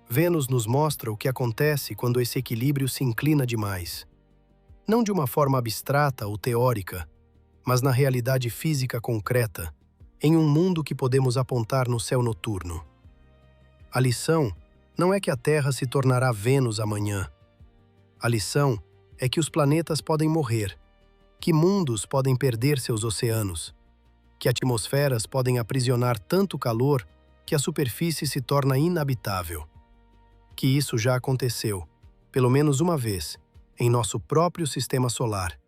Speaker 1: Vênus nos mostra o que acontece quando esse equilíbrio se inclina demais. Não de uma forma abstrata ou teórica, mas na realidade física concreta, em um mundo que podemos apontar no céu noturno. A lição não é que a Terra se tornará Vênus amanhã. A lição é que os planetas podem morrer, que mundos podem perder seus oceanos, que atmosferas podem aprisionar tanto calor que a superfície se torna inabitável. Que isso já aconteceu, pelo menos uma vez, em nosso próprio sistema solar,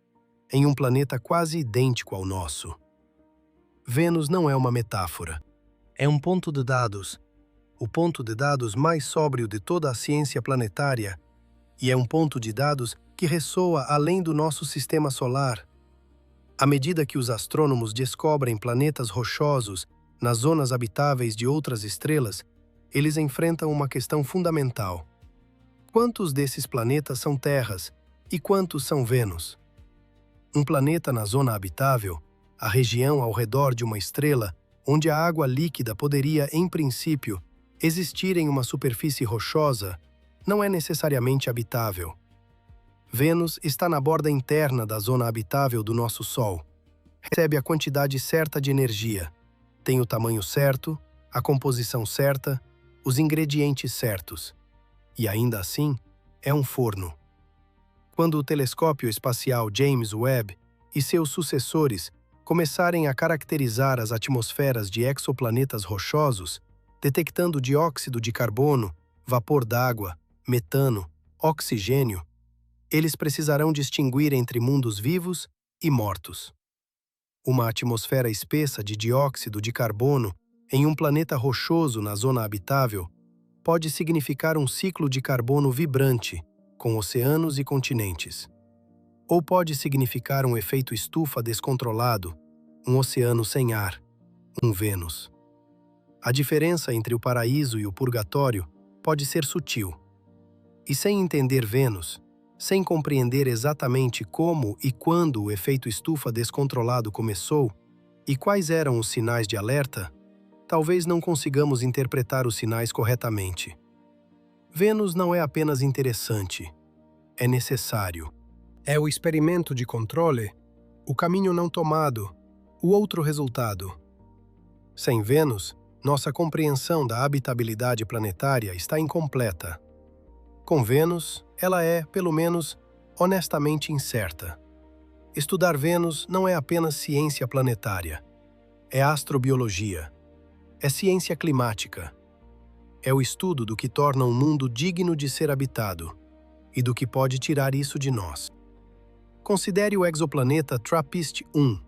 Speaker 1: em um planeta quase idêntico ao nosso. Vênus não é uma metáfora. É um ponto de dados, o ponto de dados mais sóbrio de toda a ciência planetária, e é um ponto de dados que ressoa além do nosso sistema solar. À medida que os astrônomos descobrem planetas rochosos nas zonas habitáveis de outras estrelas, eles enfrentam uma questão fundamental. Quantos desses planetas são terras e quantos são Vênus? Um planeta na zona habitável, a região ao redor de uma estrela, onde a água líquida poderia, em princípio, existir em uma superfície rochosa, não é necessariamente habitável. Vênus está na borda interna da zona habitável do nosso Sol. Recebe a quantidade certa de energia, tem o tamanho certo, a composição certa, os ingredientes certos. E ainda assim, é um forno. Quando o telescópio espacial James Webb e seus sucessores começarem a caracterizar as atmosferas de exoplanetas rochosos, detectando dióxido de carbono, vapor d'água, metano, oxigênio, eles precisarão distinguir entre mundos vivos e mortos. Uma atmosfera espessa de dióxido de carbono em um planeta rochoso na zona habitável pode significar um ciclo de carbono vibrante, com oceanos e continentes. Ou pode significar um efeito estufa descontrolado, um oceano sem ar, um Vênus. A diferença entre o paraíso e o purgatório pode ser sutil. E sem entender Vênus, sem compreender exatamente como e quando o efeito estufa descontrolado começou e quais eram os sinais de alerta, talvez não consigamos interpretar os sinais corretamente. Vênus não é apenas interessante, é necessário. É o experimento de controle, o caminho não tomado, o outro resultado. Sem Vênus, nossa compreensão da habitabilidade planetária está incompleta. Com Vênus, ela é, pelo menos, honestamente incerta. Estudar Vênus não é apenas ciência planetária, é astrobiologia, é ciência climática, é o estudo do que torna um mundo digno de ser habitado e do que pode tirar isso de nós. Considere o exoplaneta TRAPPIST-1,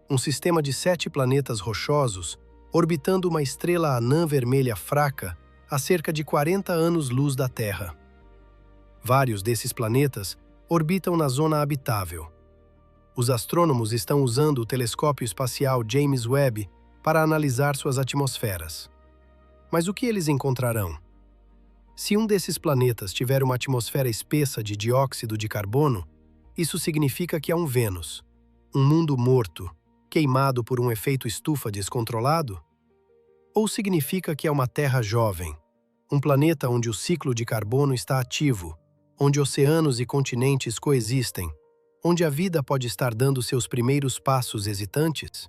Speaker 1: um sistema de 7 planetas rochosos orbitando uma estrela anã vermelha fraca a cerca de 40 anos-luz da Terra. Vários desses planetas orbitam na zona habitável. Os astrônomos estão usando o telescópio espacial James Webb para analisar suas atmosferas. Mas o que eles encontrarão? Se um desses planetas tiver uma atmosfera espessa de dióxido de carbono, isso significa que é um Vênus, um mundo morto, queimado por um efeito estufa descontrolado? Ou significa que é uma Terra jovem, um planeta onde o ciclo de carbono está ativo, onde oceanos e continentes coexistem, onde a vida pode estar dando seus primeiros passos hesitantes?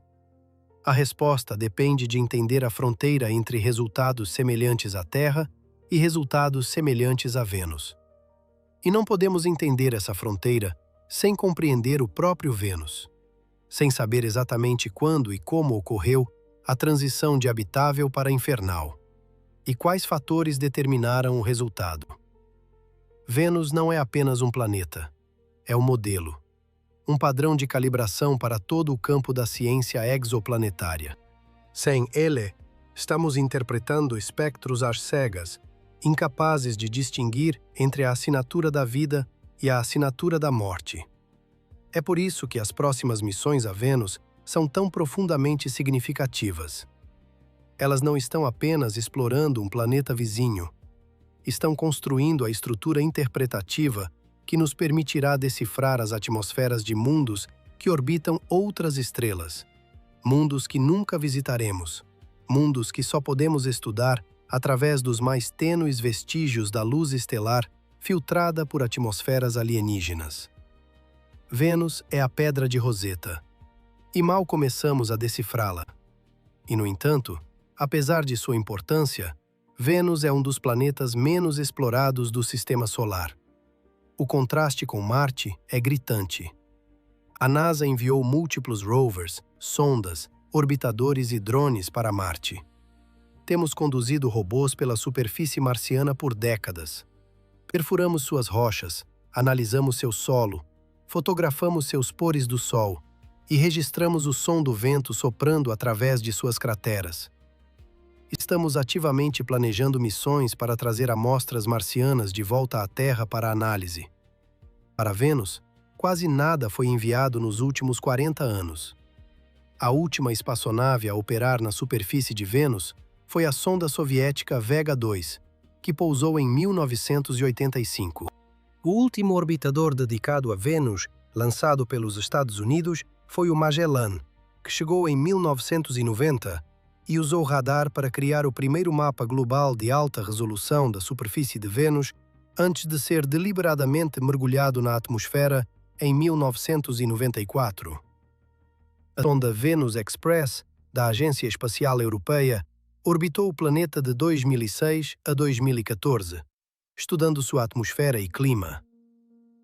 Speaker 1: A resposta depende de entender a fronteira entre resultados semelhantes à Terra e resultados semelhantes a Vênus. E não podemos entender essa fronteira sem compreender o próprio Vênus, sem saber exatamente quando e como ocorreu a transição de habitável para infernal, e quais fatores determinaram o resultado. Vênus não é apenas um planeta, é um modelo, um padrão de calibração para todo o campo da ciência exoplanetária. Sem ele, estamos interpretando espectros às cegas, incapazes de distinguir entre a assinatura da vida e a assinatura da morte. É por isso que as próximas missões a Vênus são tão profundamente significativas. Elas não estão apenas explorando um planeta vizinho, estão construindo a estrutura interpretativa que nos permitirá decifrar as atmosferas de mundos que orbitam outras estrelas, mundos que nunca visitaremos, mundos que só podemos estudar através dos mais tênues vestígios da luz estelar filtrada por atmosferas alienígenas. Vênus é a pedra de Roseta, e mal começamos a decifrá-la. E, no entanto, apesar de sua importância, Vênus é um dos planetas menos explorados do Sistema Solar. O contraste com Marte é gritante. A NASA enviou múltiplos rovers, sondas, orbitadores e drones para Marte. Temos conduzido robôs pela superfície marciana por décadas. Perfuramos suas rochas, analisamos seu solo, fotografamos seus pores do Sol e registramos o som do vento soprando através de suas crateras. Estamos ativamente planejando missões para trazer amostras marcianas de volta à Terra para análise. Para Vênus, quase nada foi enviado nos últimos 40 anos. A última espaçonave a operar na superfície de Vênus foi a sonda soviética Vega 2, que pousou em 1985. O último orbitador dedicado a Vênus, lançado pelos Estados Unidos, foi o Magellan, que chegou em 1990 e usou radar para criar o primeiro mapa global de alta resolução da superfície de Vênus antes de ser deliberadamente mergulhado na atmosfera em 1994. A sonda Venus Express, da Agência Espacial Europeia, orbitou o planeta de 2006 a 2014, estudando sua atmosfera e clima.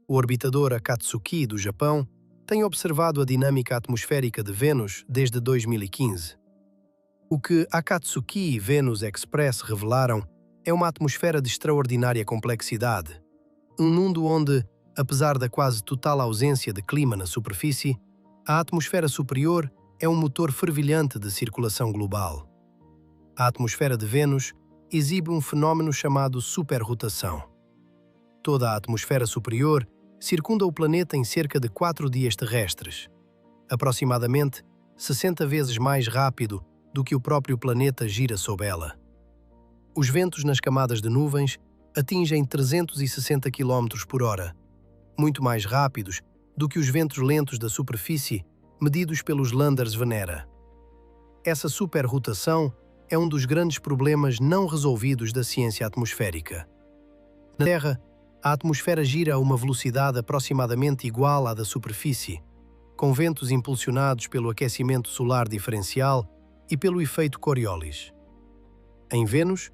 Speaker 1: O orbitador Akatsuki, do Japão, tem observado a dinâmica atmosférica de Vênus desde 2015. O que Akatsuki e Venus Express revelaram é uma atmosfera de extraordinária complexidade. Um mundo onde, apesar da quase total ausência de clima na superfície, a atmosfera superior é um motor fervilhante de circulação global. A atmosfera de Vênus exibe um fenômeno chamado superrotação. Toda a atmosfera superior circunda o planeta em cerca de 4 dias terrestres, aproximadamente 60 vezes mais rápido do que o próprio planeta gira sob ela. Os ventos nas camadas de nuvens atingem 360 km por hora, muito mais rápidos do que os ventos lentos da superfície medidos pelos Landers Venera. Essa superrotação é um dos grandes problemas não resolvidos da ciência atmosférica. Na Terra, a atmosfera gira a uma velocidade aproximadamente igual à da superfície, com ventos impulsionados pelo aquecimento solar diferencial e pelo efeito Coriolis. Em Vênus,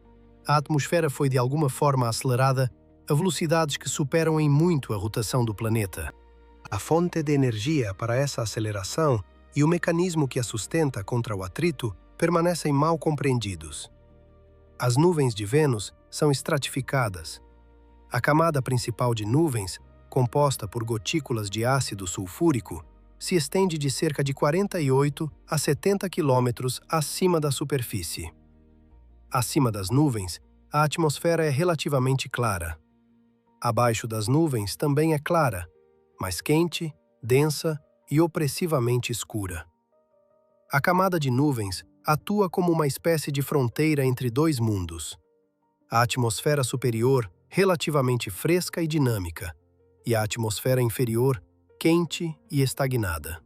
Speaker 1: a atmosfera foi de alguma forma acelerada a velocidades que superam em muito a rotação do planeta. A fonte de energia para essa aceleração e o mecanismo que a sustenta contra o atrito permanecem mal compreendidos. As nuvens de Vênus são estratificadas. A camada principal de nuvens, composta por gotículas de ácido sulfúrico, se estende de cerca de 48 a 70 quilômetros acima da superfície. Acima das nuvens, a atmosfera é relativamente clara. Abaixo das nuvens também é clara, mas quente, densa e opressivamente escura. A camada de nuvens atua como uma espécie de fronteira entre dois mundos. A atmosfera superior, relativamente fresca e dinâmica, e a atmosfera inferior, quente e estagnada.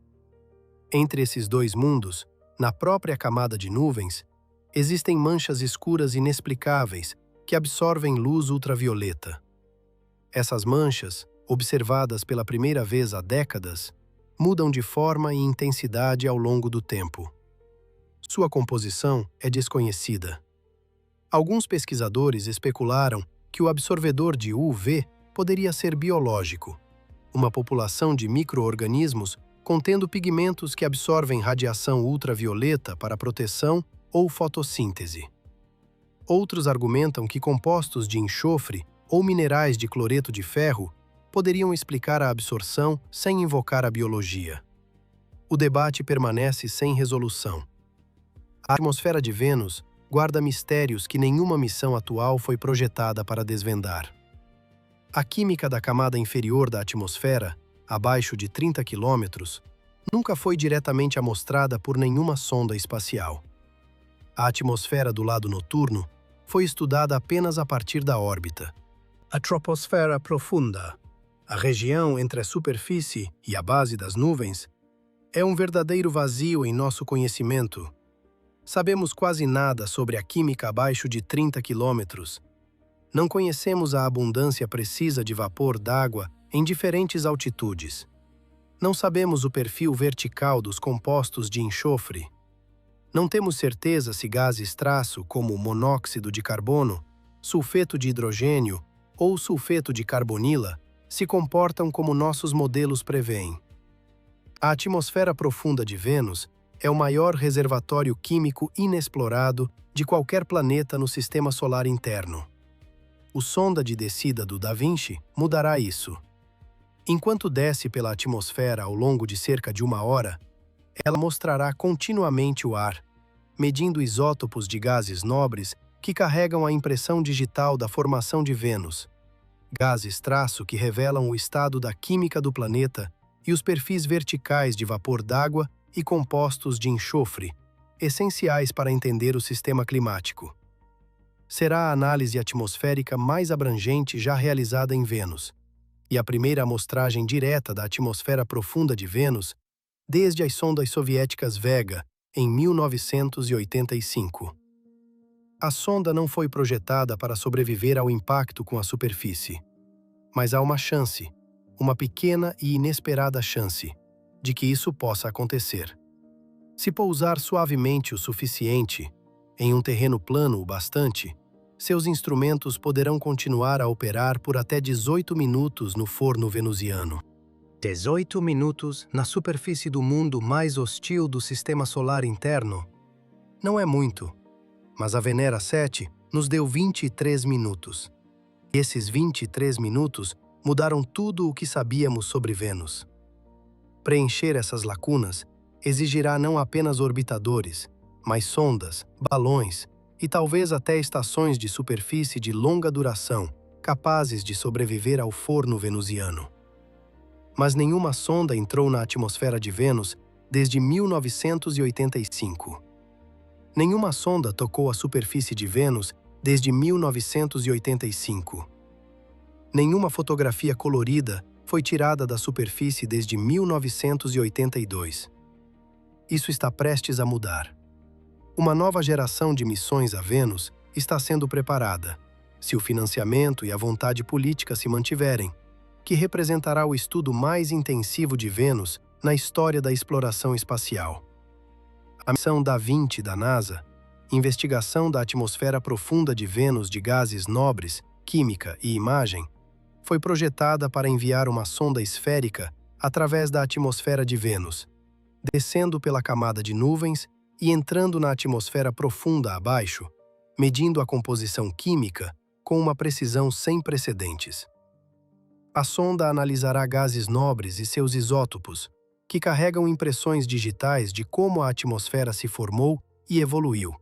Speaker 1: Entre esses dois mundos, na própria camada de nuvens, existem manchas escuras inexplicáveis que absorvem luz ultravioleta. Essas manchas, observadas pela primeira vez há décadas, mudam de forma e intensidade ao longo do tempo. Sua composição é desconhecida. Alguns pesquisadores especularam que o absorvedor de UV poderia ser biológico, uma população de micro-organismos contendo pigmentos que absorvem radiação ultravioleta para proteção ou fotossíntese. Outros argumentam que compostos de enxofre ou minerais de cloreto de ferro poderiam explicar a absorção sem invocar a biologia. O debate permanece sem resolução. A atmosfera de Vênus guarda mistérios que nenhuma missão atual foi projetada para desvendar. A química da camada inferior da atmosfera, abaixo de 30 quilômetros, nunca foi diretamente amostrada por nenhuma sonda espacial. A atmosfera do lado noturno foi estudada apenas a partir da órbita. A troposfera profunda, a região entre a superfície e a base das nuvens, é um verdadeiro vazio em nosso conhecimento. Sabemos quase nada sobre a química abaixo de 30 quilômetros. Não conhecemos a abundância precisa de vapor d'água em diferentes altitudes. Não sabemos o perfil vertical dos compostos de enxofre. Não temos certeza se gases traço como monóxido de carbono, sulfeto de hidrogênio ou sulfeto de carbonila se comportam como nossos modelos prevêem. A atmosfera profunda de Vênus é o maior reservatório químico inexplorado de qualquer planeta no sistema solar interno. O sonda de descida do Da Vinci mudará isso. Enquanto desce pela atmosfera ao longo de cerca de 1 hora, ela mostrará continuamente o ar, medindo isótopos de gases nobres que carregam a impressão digital da formação de Vênus, gases traço que revelam o estado da química do planeta e os perfis verticais de vapor d'água e compostos de enxofre, essenciais para entender o sistema climático. Será a análise atmosférica mais abrangente já realizada em Vênus, e a primeira amostragem direta da atmosfera profunda de Vênus desde as sondas soviéticas Vega, em 1985. A sonda não foi projetada para sobreviver ao impacto com a superfície, mas há uma chance, uma pequena e inesperada chance, de que isso possa acontecer. Se pousar suavemente o suficiente, em um terreno plano o bastante, seus instrumentos poderão continuar a operar por até 18 minutos no forno venusiano. 18 minutos na superfície do mundo mais hostil do sistema solar interno? Não é muito, mas a Venera 7 nos deu 23 minutos. E esses 23 minutos mudaram tudo o que sabíamos sobre Vênus. Preencher essas lacunas exigirá não apenas orbitadores, mas sondas, balões e talvez até estações de superfície de longa duração capazes de sobreviver ao forno venusiano. Mas nenhuma sonda entrou na atmosfera de Vênus desde 1985. Nenhuma sonda tocou a superfície de Vênus desde 1985. Nenhuma fotografia colorida foi tirada da superfície desde 1982. Isso está prestes a mudar. Uma nova geração de missões a Vênus está sendo preparada, se o financiamento e a vontade política se mantiverem, que representará o estudo mais intensivo de Vênus na história da exploração espacial. A missão Da Vinci da NASA, investigação da atmosfera profunda de Vênus de gases nobres, química e imagem, foi projetada para enviar uma sonda esférica através da atmosfera de Vênus, descendo pela camada de nuvens e entrando na atmosfera profunda abaixo, medindo a composição química com uma precisão sem precedentes. A sonda analisará gases nobres e seus isótopos, que carregam impressões digitais de como a atmosfera se formou e evoluiu,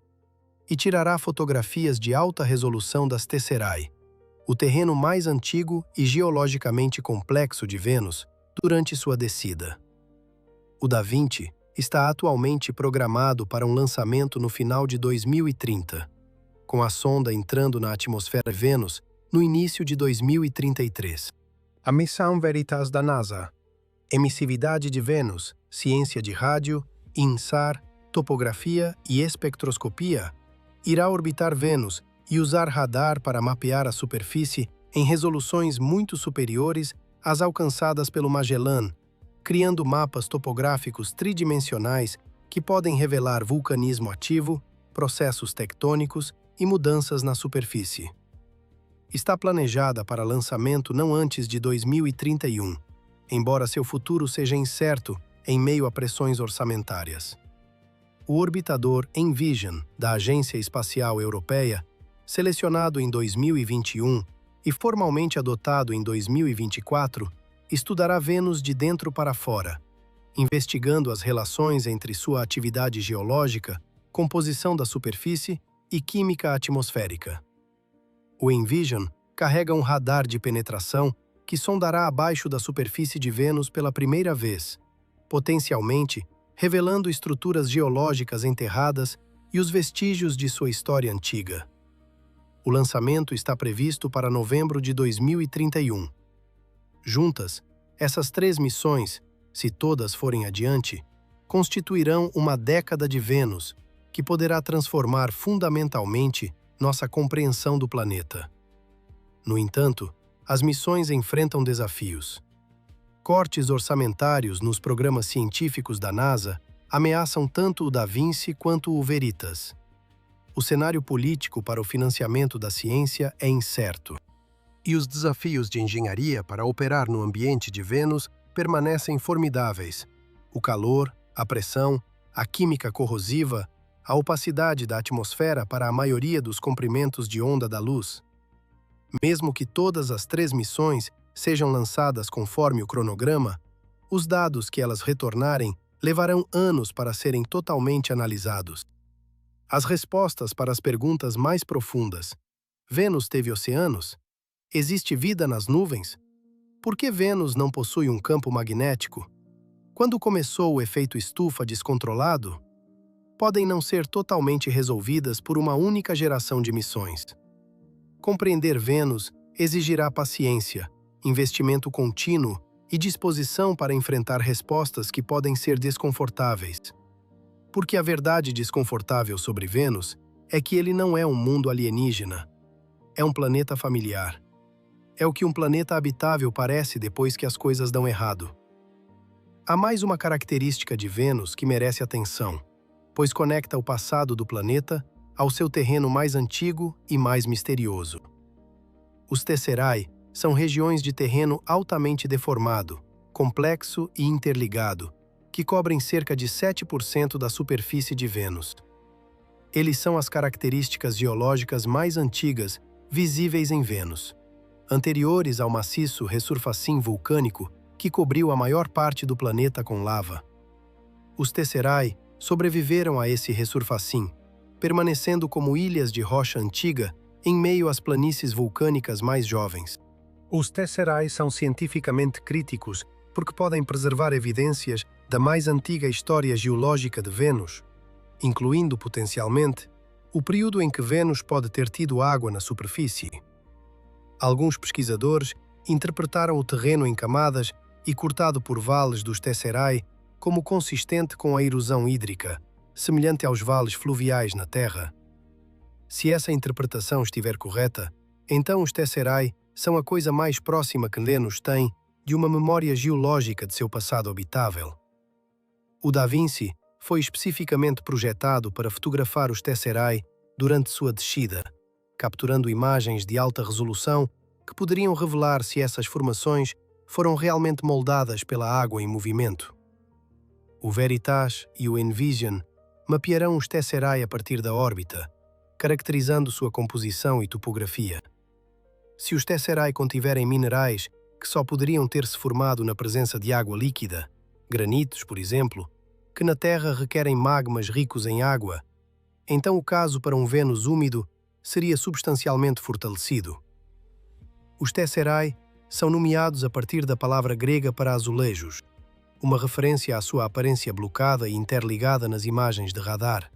Speaker 1: e tirará fotografias de alta resolução das Tesserae, o terreno mais antigo e geologicamente complexo de Vênus, durante sua descida. O Da Vinci está atualmente programado para um lançamento no final de 2030, com a sonda entrando na atmosfera de Vênus no início de 2033. A missão Veritas da NASA, Emissividade de Vênus, Ciência de Rádio, INSAR, Topografia e Espectroscopia, irá orbitar Vênus e usar radar para mapear a superfície em resoluções muito superiores às alcançadas pelo Magellan, criando mapas topográficos tridimensionais que podem revelar vulcanismo ativo, processos tectônicos e mudanças na superfície. Está planejada para lançamento não antes de 2031, embora seu futuro seja incerto em meio a pressões orçamentárias. O orbitador Envision, da Agência Espacial Europeia, selecionado em 2021 e formalmente adotado em 2024, estudará Vênus de dentro para fora, investigando as relações entre sua atividade geológica, composição da superfície e química atmosférica. O Envision carrega um radar de penetração que sondará abaixo da superfície de Vênus pela primeira vez, potencialmente revelando estruturas geológicas enterradas e os vestígios de sua história antiga. O lançamento está previsto para novembro de 2031. Juntas, essas 3 missões, se todas forem adiante, constituirão uma década de Vênus, que poderá transformar fundamentalmente nossa compreensão do planeta. No entanto, as missões enfrentam desafios. Cortes orçamentários nos programas científicos da NASA ameaçam tanto o Da Vinci quanto o Veritas. O cenário político para o financiamento da ciência é incerto. E os desafios de engenharia para operar no ambiente de Vênus permanecem formidáveis. O calor, a pressão, a química corrosiva, a opacidade da atmosfera para a maioria dos comprimentos de onda da luz. Mesmo que todas as 3 missões sejam lançadas conforme o cronograma, os dados que elas retornarem levarão anos para serem totalmente analisados. As respostas para as perguntas mais profundas: Vênus teve oceanos? Existe vida nas nuvens? Por que Vênus não possui um campo magnético? Quando começou o efeito estufa descontrolado? Podem não ser totalmente resolvidas por uma única geração de missões. Compreender Vênus exigirá paciência, investimento contínuo e disposição para enfrentar respostas que podem ser desconfortáveis. Porque a verdade desconfortável sobre Vênus é que ele não é um mundo alienígena. É um planeta familiar. É o que um planeta habitável parece depois que as coisas dão errado. Há mais uma característica de Vênus que merece atenção, pois conecta o passado do planeta ao seu terreno mais antigo e mais misterioso. Os Tesserae são regiões de terreno altamente deformado, complexo e interligado, que cobrem cerca de 7% da superfície de Vênus. Eles são as características geológicas mais antigas visíveis em Vênus, anteriores ao maciço ressurfacim vulcânico que cobriu a maior parte do planeta com lava. Os Tesserae sobreviveram a esse ressurfacim, permanecendo como ilhas de rocha antiga em meio às planícies vulcânicas mais jovens. Os Tesserae são cientificamente críticos porque podem preservar evidências da mais antiga história geológica de Vênus, incluindo, potencialmente, o período em que Vênus pode ter tido água na superfície. Alguns pesquisadores interpretaram o terreno em camadas e cortado por vales dos Tesserae como consistente com a erosão hídrica, semelhante aos vales fluviais na Terra. Se essa interpretação estiver correta, então os Tesserae são a coisa mais próxima que Vênus tem de uma memória geológica de seu passado habitável. O Da Vinci foi especificamente projetado para fotografar os Tesserae durante sua descida, capturando imagens de alta resolução que poderiam revelar se essas formações foram realmente moldadas pela água em movimento. O Veritas e o Envision mapearão os Tesserae a partir da órbita, caracterizando sua composição e topografia. Se os Tesserae contiverem minerais que só poderiam ter-se formado na presença de água líquida, granitos, por exemplo, que na Terra requerem magmas ricos em água, então o caso para um Vênus úmido seria substancialmente fortalecido. Os Tesserae são nomeados a partir da palavra grega para azulejos, uma referência à sua aparência blocada e interligada nas imagens de radar.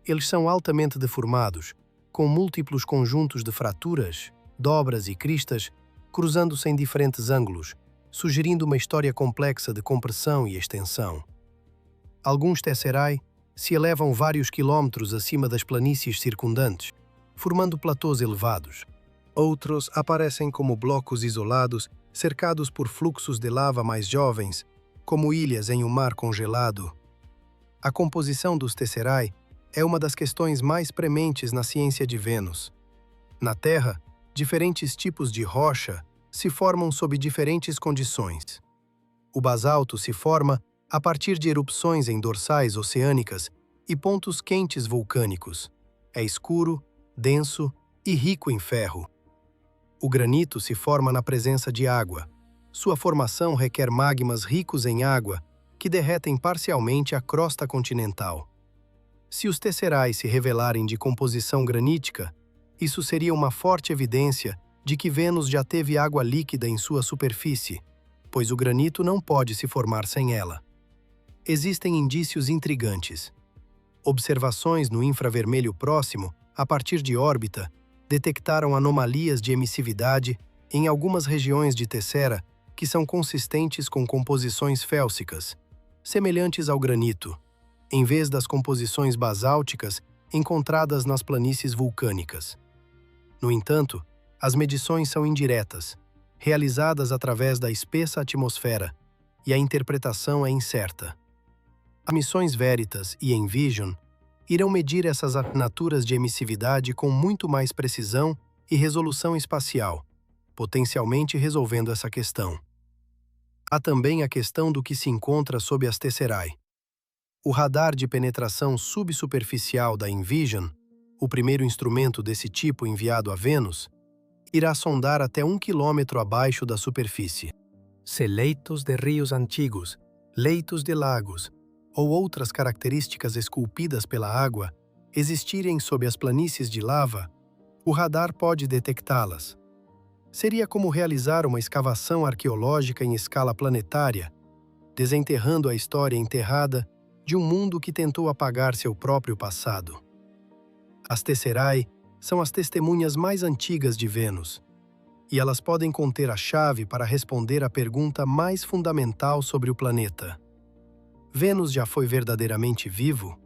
Speaker 1: Eles são altamente deformados, com múltiplos conjuntos de fraturas, dobras e cristas, cruzando-se em diferentes ângulos, sugerindo uma história complexa de compressão e extensão. Alguns Tesserae se elevam vários quilômetros acima das planícies circundantes, formando platôs elevados. Outros aparecem como blocos isolados, cercados por fluxos de lava mais jovens, como ilhas em um mar congelado. A composição dos Tesserae é uma das questões mais prementes na ciência de Vênus. Na Terra, diferentes tipos de rocha se formam sob diferentes condições. O basalto se forma a partir de erupções em dorsais oceânicas e pontos quentes vulcânicos. É escuro, denso e rico em ferro. O granito se forma na presença de água. Sua formação requer magmas ricos em água que derretem parcialmente a crosta continental. Se os Tesserae se revelarem de composição granítica, isso seria uma forte evidência de que Vênus já teve água líquida em sua superfície, pois o granito não pode se formar sem ela. Existem indícios intrigantes. Observações no infravermelho próximo, a partir de órbita, detectaram anomalias de emissividade em algumas regiões de Tessera que são consistentes com composições félsicas, semelhantes ao granito, em vez das composições basálticas encontradas nas planícies vulcânicas. No entanto, as medições são indiretas, realizadas através da espessa atmosfera, e a interpretação é incerta. As missões Veritas e Envision irão medir essas assinaturas de emissividade com muito mais precisão e resolução espacial, potencialmente resolvendo essa questão. Há também a questão do que se encontra sob as Tesserae. O radar de penetração subsuperficial da Envision, o primeiro instrumento desse tipo enviado a Vênus, irá sondar até 1 quilômetro abaixo da superfície. Se leitos de rios antigos, leitos de lagos ou outras características esculpidas pela água existirem sob as planícies de lava, o radar pode detectá-las. Seria como realizar uma escavação arqueológica em escala planetária, desenterrando a história enterrada de um mundo que tentou apagar seu próprio passado. As Tesserae são as testemunhas mais antigas de Vênus, e elas podem conter a chave para responder à pergunta mais fundamental sobre o planeta. Vênus já foi verdadeiramente vivo?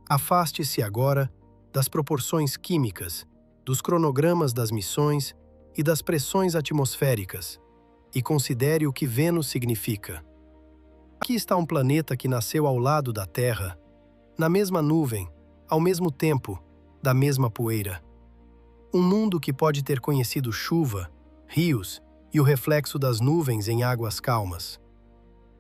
Speaker 1: Afaste-se agora das proporções químicas, dos cronogramas das missões e das pressões atmosféricas, e considere o que Vênus significa. Aqui está um planeta que nasceu ao lado da Terra, na mesma nuvem, ao mesmo tempo, da mesma poeira. Um mundo que pode ter conhecido chuva, rios e o reflexo das nuvens em águas calmas.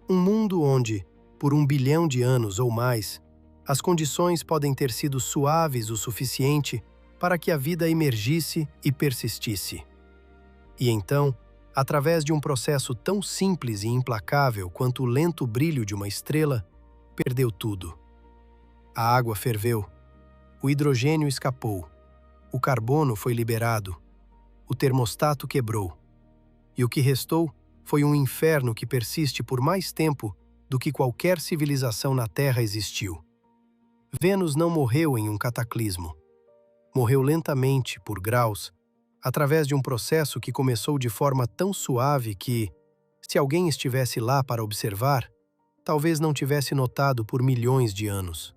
Speaker 1: Um mundo onde, por 1 bilhão de anos ou mais, as condições podem ter sido suaves o suficiente para que a vida emergisse e persistisse. E então, através de um processo tão simples e implacável quanto o lento brilho de uma estrela, perdeu tudo. A água ferveu, o hidrogênio escapou, o carbono foi liberado, o termostato quebrou, e o que restou foi um inferno que persiste por mais tempo do que qualquer civilização na Terra existiu. Vênus não morreu em um cataclismo. Morreu lentamente, por graus, através de um processo que começou de forma tão suave que, se alguém estivesse lá para observar, talvez não tivesse notado por milhões de anos.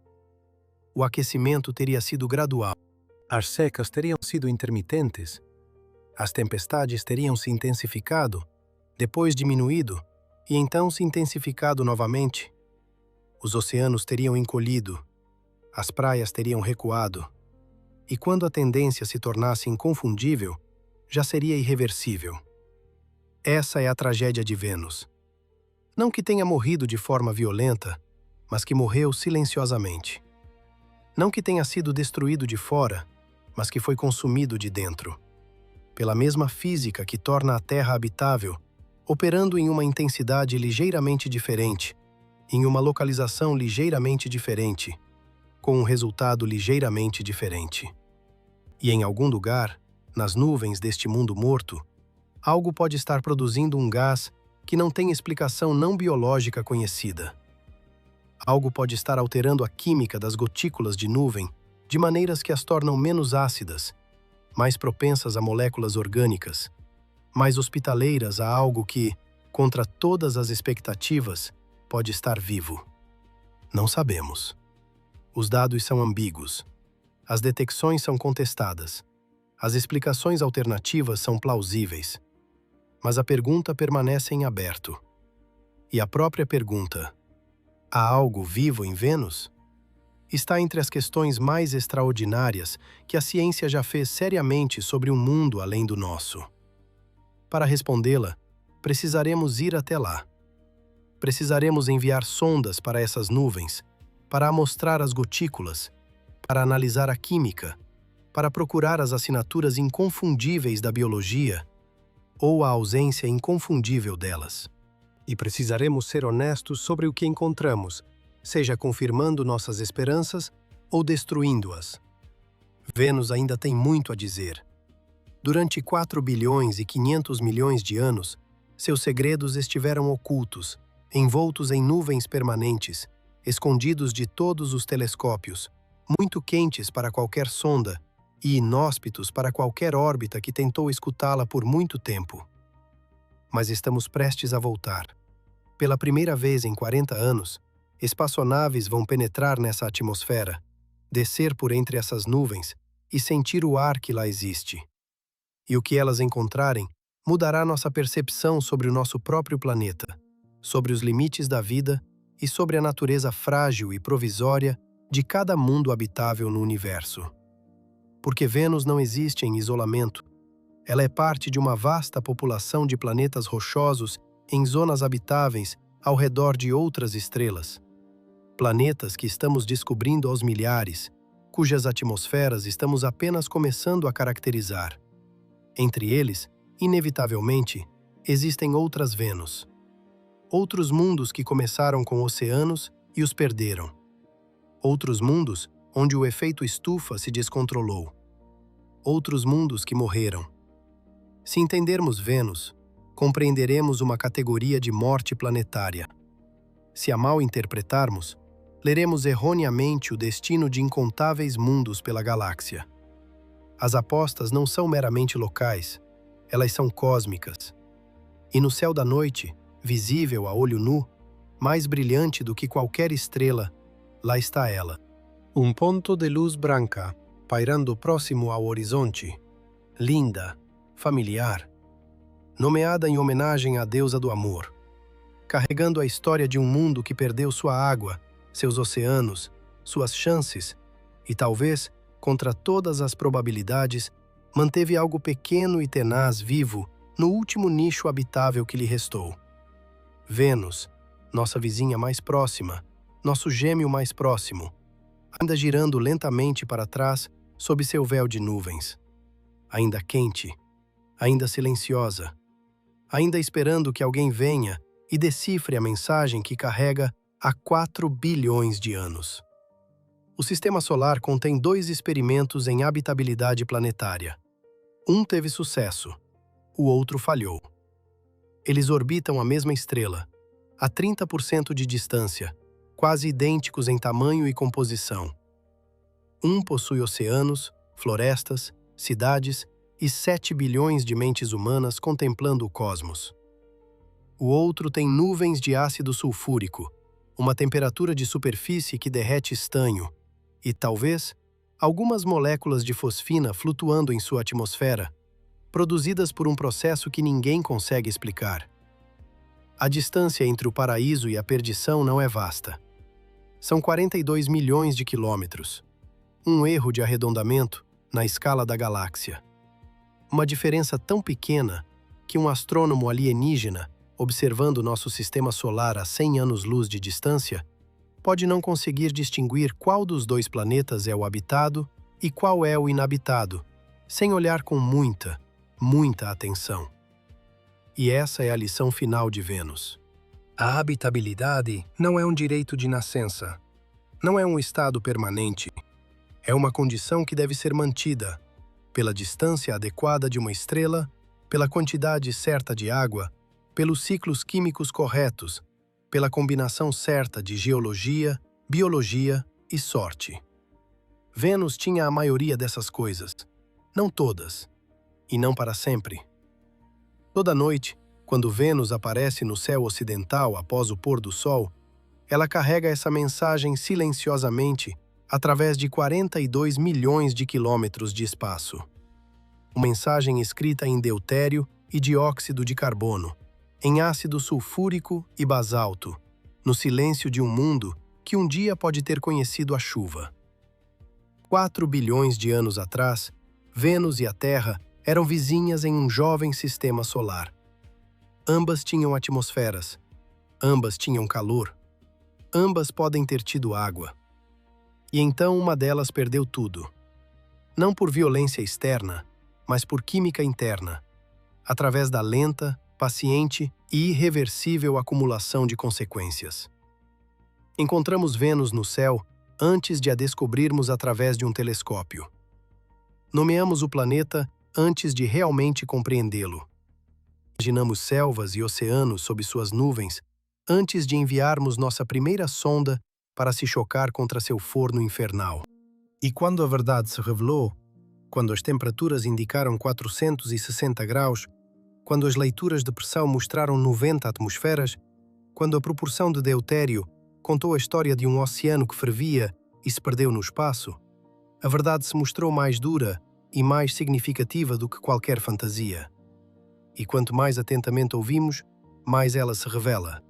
Speaker 1: O aquecimento teria sido gradual. As secas teriam sido intermitentes. As tempestades teriam se intensificado, depois diminuído, e então se intensificado novamente. Os oceanos teriam encolhido, as praias teriam recuado, e quando a tendência se tornasse inconfundível, já seria irreversível. Essa é a tragédia de Vênus. Não que tenha morrido de forma violenta, mas que morreu silenciosamente. Não que tenha sido destruído de fora, mas que foi consumido de dentro. Pela mesma física que torna a Terra habitável, operando em uma intensidade ligeiramente diferente, em uma localização ligeiramente diferente, com um resultado ligeiramente diferente. E em algum lugar, nas nuvens deste mundo morto, algo pode estar produzindo um gás que não tem explicação não biológica conhecida. Algo pode estar alterando a química das gotículas de nuvem de maneiras que as tornam menos ácidas, mais propensas a moléculas orgânicas, mais hospitaleiras a algo que, contra todas as expectativas, pode estar vivo. Não sabemos. Os dados são ambíguos. As detecções são contestadas. As explicações alternativas são plausíveis. Mas a pergunta permanece em aberto. E a própria pergunta, há algo vivo em Vênus? Está entre as questões mais extraordinárias que a ciência já fez seriamente sobre um mundo além do nosso. Para respondê-la, precisaremos ir até lá. Precisaremos enviar sondas para essas nuvens, para amostrar as gotículas, para analisar a química, para procurar as assinaturas inconfundíveis da biologia ou a ausência inconfundível delas. E precisaremos ser honestos sobre o que encontramos, seja confirmando nossas esperanças ou destruindo-as. Vênus ainda tem muito a dizer. Durante 4 bilhões e 500 milhões de anos, seus segredos estiveram ocultos, envoltos em nuvens permanentes, escondidos de todos os telescópios, muito quentes para qualquer sonda e inóspitos para qualquer órbita que tentou escutá-la por muito tempo. Mas estamos prestes a voltar. Pela primeira vez em 40 anos, espaçonaves vão penetrar nessa atmosfera, descer por entre essas nuvens e sentir o ar que lá existe. E o que elas encontrarem mudará nossa percepção sobre o nosso próprio planeta, sobre os limites da vida e sobre a natureza frágil e provisória de cada mundo habitável no universo. Porque Vênus não existe em isolamento. Ela é parte de uma vasta população de planetas rochosos em zonas habitáveis ao redor de outras estrelas. Planetas que estamos descobrindo aos milhares, cujas atmosferas estamos apenas começando a caracterizar. Entre eles, inevitavelmente, existem outras Vênus. Outros mundos que começaram com oceanos e os perderam. Outros mundos onde o efeito estufa se descontrolou. Outros mundos que morreram. Se entendermos Vênus, compreenderemos uma categoria de morte planetária. Se a mal interpretarmos, leremos erroneamente o destino de incontáveis mundos pela galáxia. As apostas não são meramente locais, elas são cósmicas. E no céu da noite, visível a olho nu, mais brilhante do que qualquer estrela, lá está ela. Um ponto de luz branca, pairando próximo ao horizonte, linda, familiar, nomeada em homenagem à deusa do amor, carregando a história de um mundo que perdeu sua água, seus oceanos, suas chances e talvez, contra todas as probabilidades, manteve algo pequeno e tenaz vivo no último nicho habitável que lhe restou. Vênus, nossa vizinha mais próxima, nosso gêmeo mais próximo, ainda girando lentamente para trás sob seu véu de nuvens. Ainda quente, ainda silenciosa, ainda esperando que alguém venha e decifre a mensagem que carrega há 4 bilhões de anos. O Sistema Solar contém 2 experimentos em habitabilidade planetária. Um teve sucesso, o outro falhou. Eles orbitam a mesma estrela, a 30% de distância, quase idênticos em tamanho e composição. Um possui oceanos, florestas, cidades e 7 bilhões de mentes humanas contemplando o cosmos. O outro tem nuvens de ácido sulfúrico, uma temperatura de superfície que derrete estanho, e, talvez, algumas moléculas de fosfina flutuando em sua atmosfera, produzidas por um processo que ninguém consegue explicar. A distância entre o paraíso e a perdição não é vasta. São 42 milhões de quilômetros. Um erro de arredondamento na escala da galáxia. Uma diferença tão pequena que um astrônomo alienígena, observando nosso sistema solar a 100 anos-luz de distância, pode não conseguir distinguir qual dos dois planetas é o habitado e qual é o inabitado, sem olhar com muita atenção. E essa é a lição final de Vênus. A habitabilidade não é um direito de nascença, não é um estado permanente. É uma condição que deve ser mantida pela distância adequada de uma estrela, pela quantidade certa de água, pelos ciclos químicos corretos, pela combinação certa de geologia, biologia e sorte. Vênus tinha a maioria dessas coisas, não todas, e não para sempre. Toda noite, quando Vênus aparece no céu ocidental após o pôr do sol, ela carrega essa mensagem silenciosamente através de 42 milhões de quilômetros de espaço. Uma mensagem escrita em deutério e dióxido de carbono, em ácido sulfúrico e basalto, no silêncio de um mundo que um dia pode ter conhecido a chuva. 4 bilhões de anos atrás, Vênus e a Terra eram vizinhas em um jovem sistema solar. Ambas tinham atmosferas, ambas tinham calor, ambas podem ter tido água. E então uma delas perdeu tudo. Não por violência externa, mas por química interna, através da lenta, paciente e irreversível acumulação de consequências. Encontramos Vênus no céu antes de a descobrirmos através de um telescópio. Nomeamos o planeta antes de realmente compreendê-lo. Imaginamos selvas e oceanos sob suas nuvens antes de enviarmos nossa primeira sonda para se chocar contra seu forno infernal. E quando a verdade se revelou, quando as temperaturas indicaram 460 graus, quando as leituras de pressão mostraram 90 atmosferas, quando a proporção de deutério contou a história de um oceano que fervia e se perdeu no espaço, a verdade se mostrou mais dura e mais significativa do que qualquer fantasia. E quanto mais atentamente ouvimos, mais ela se revela.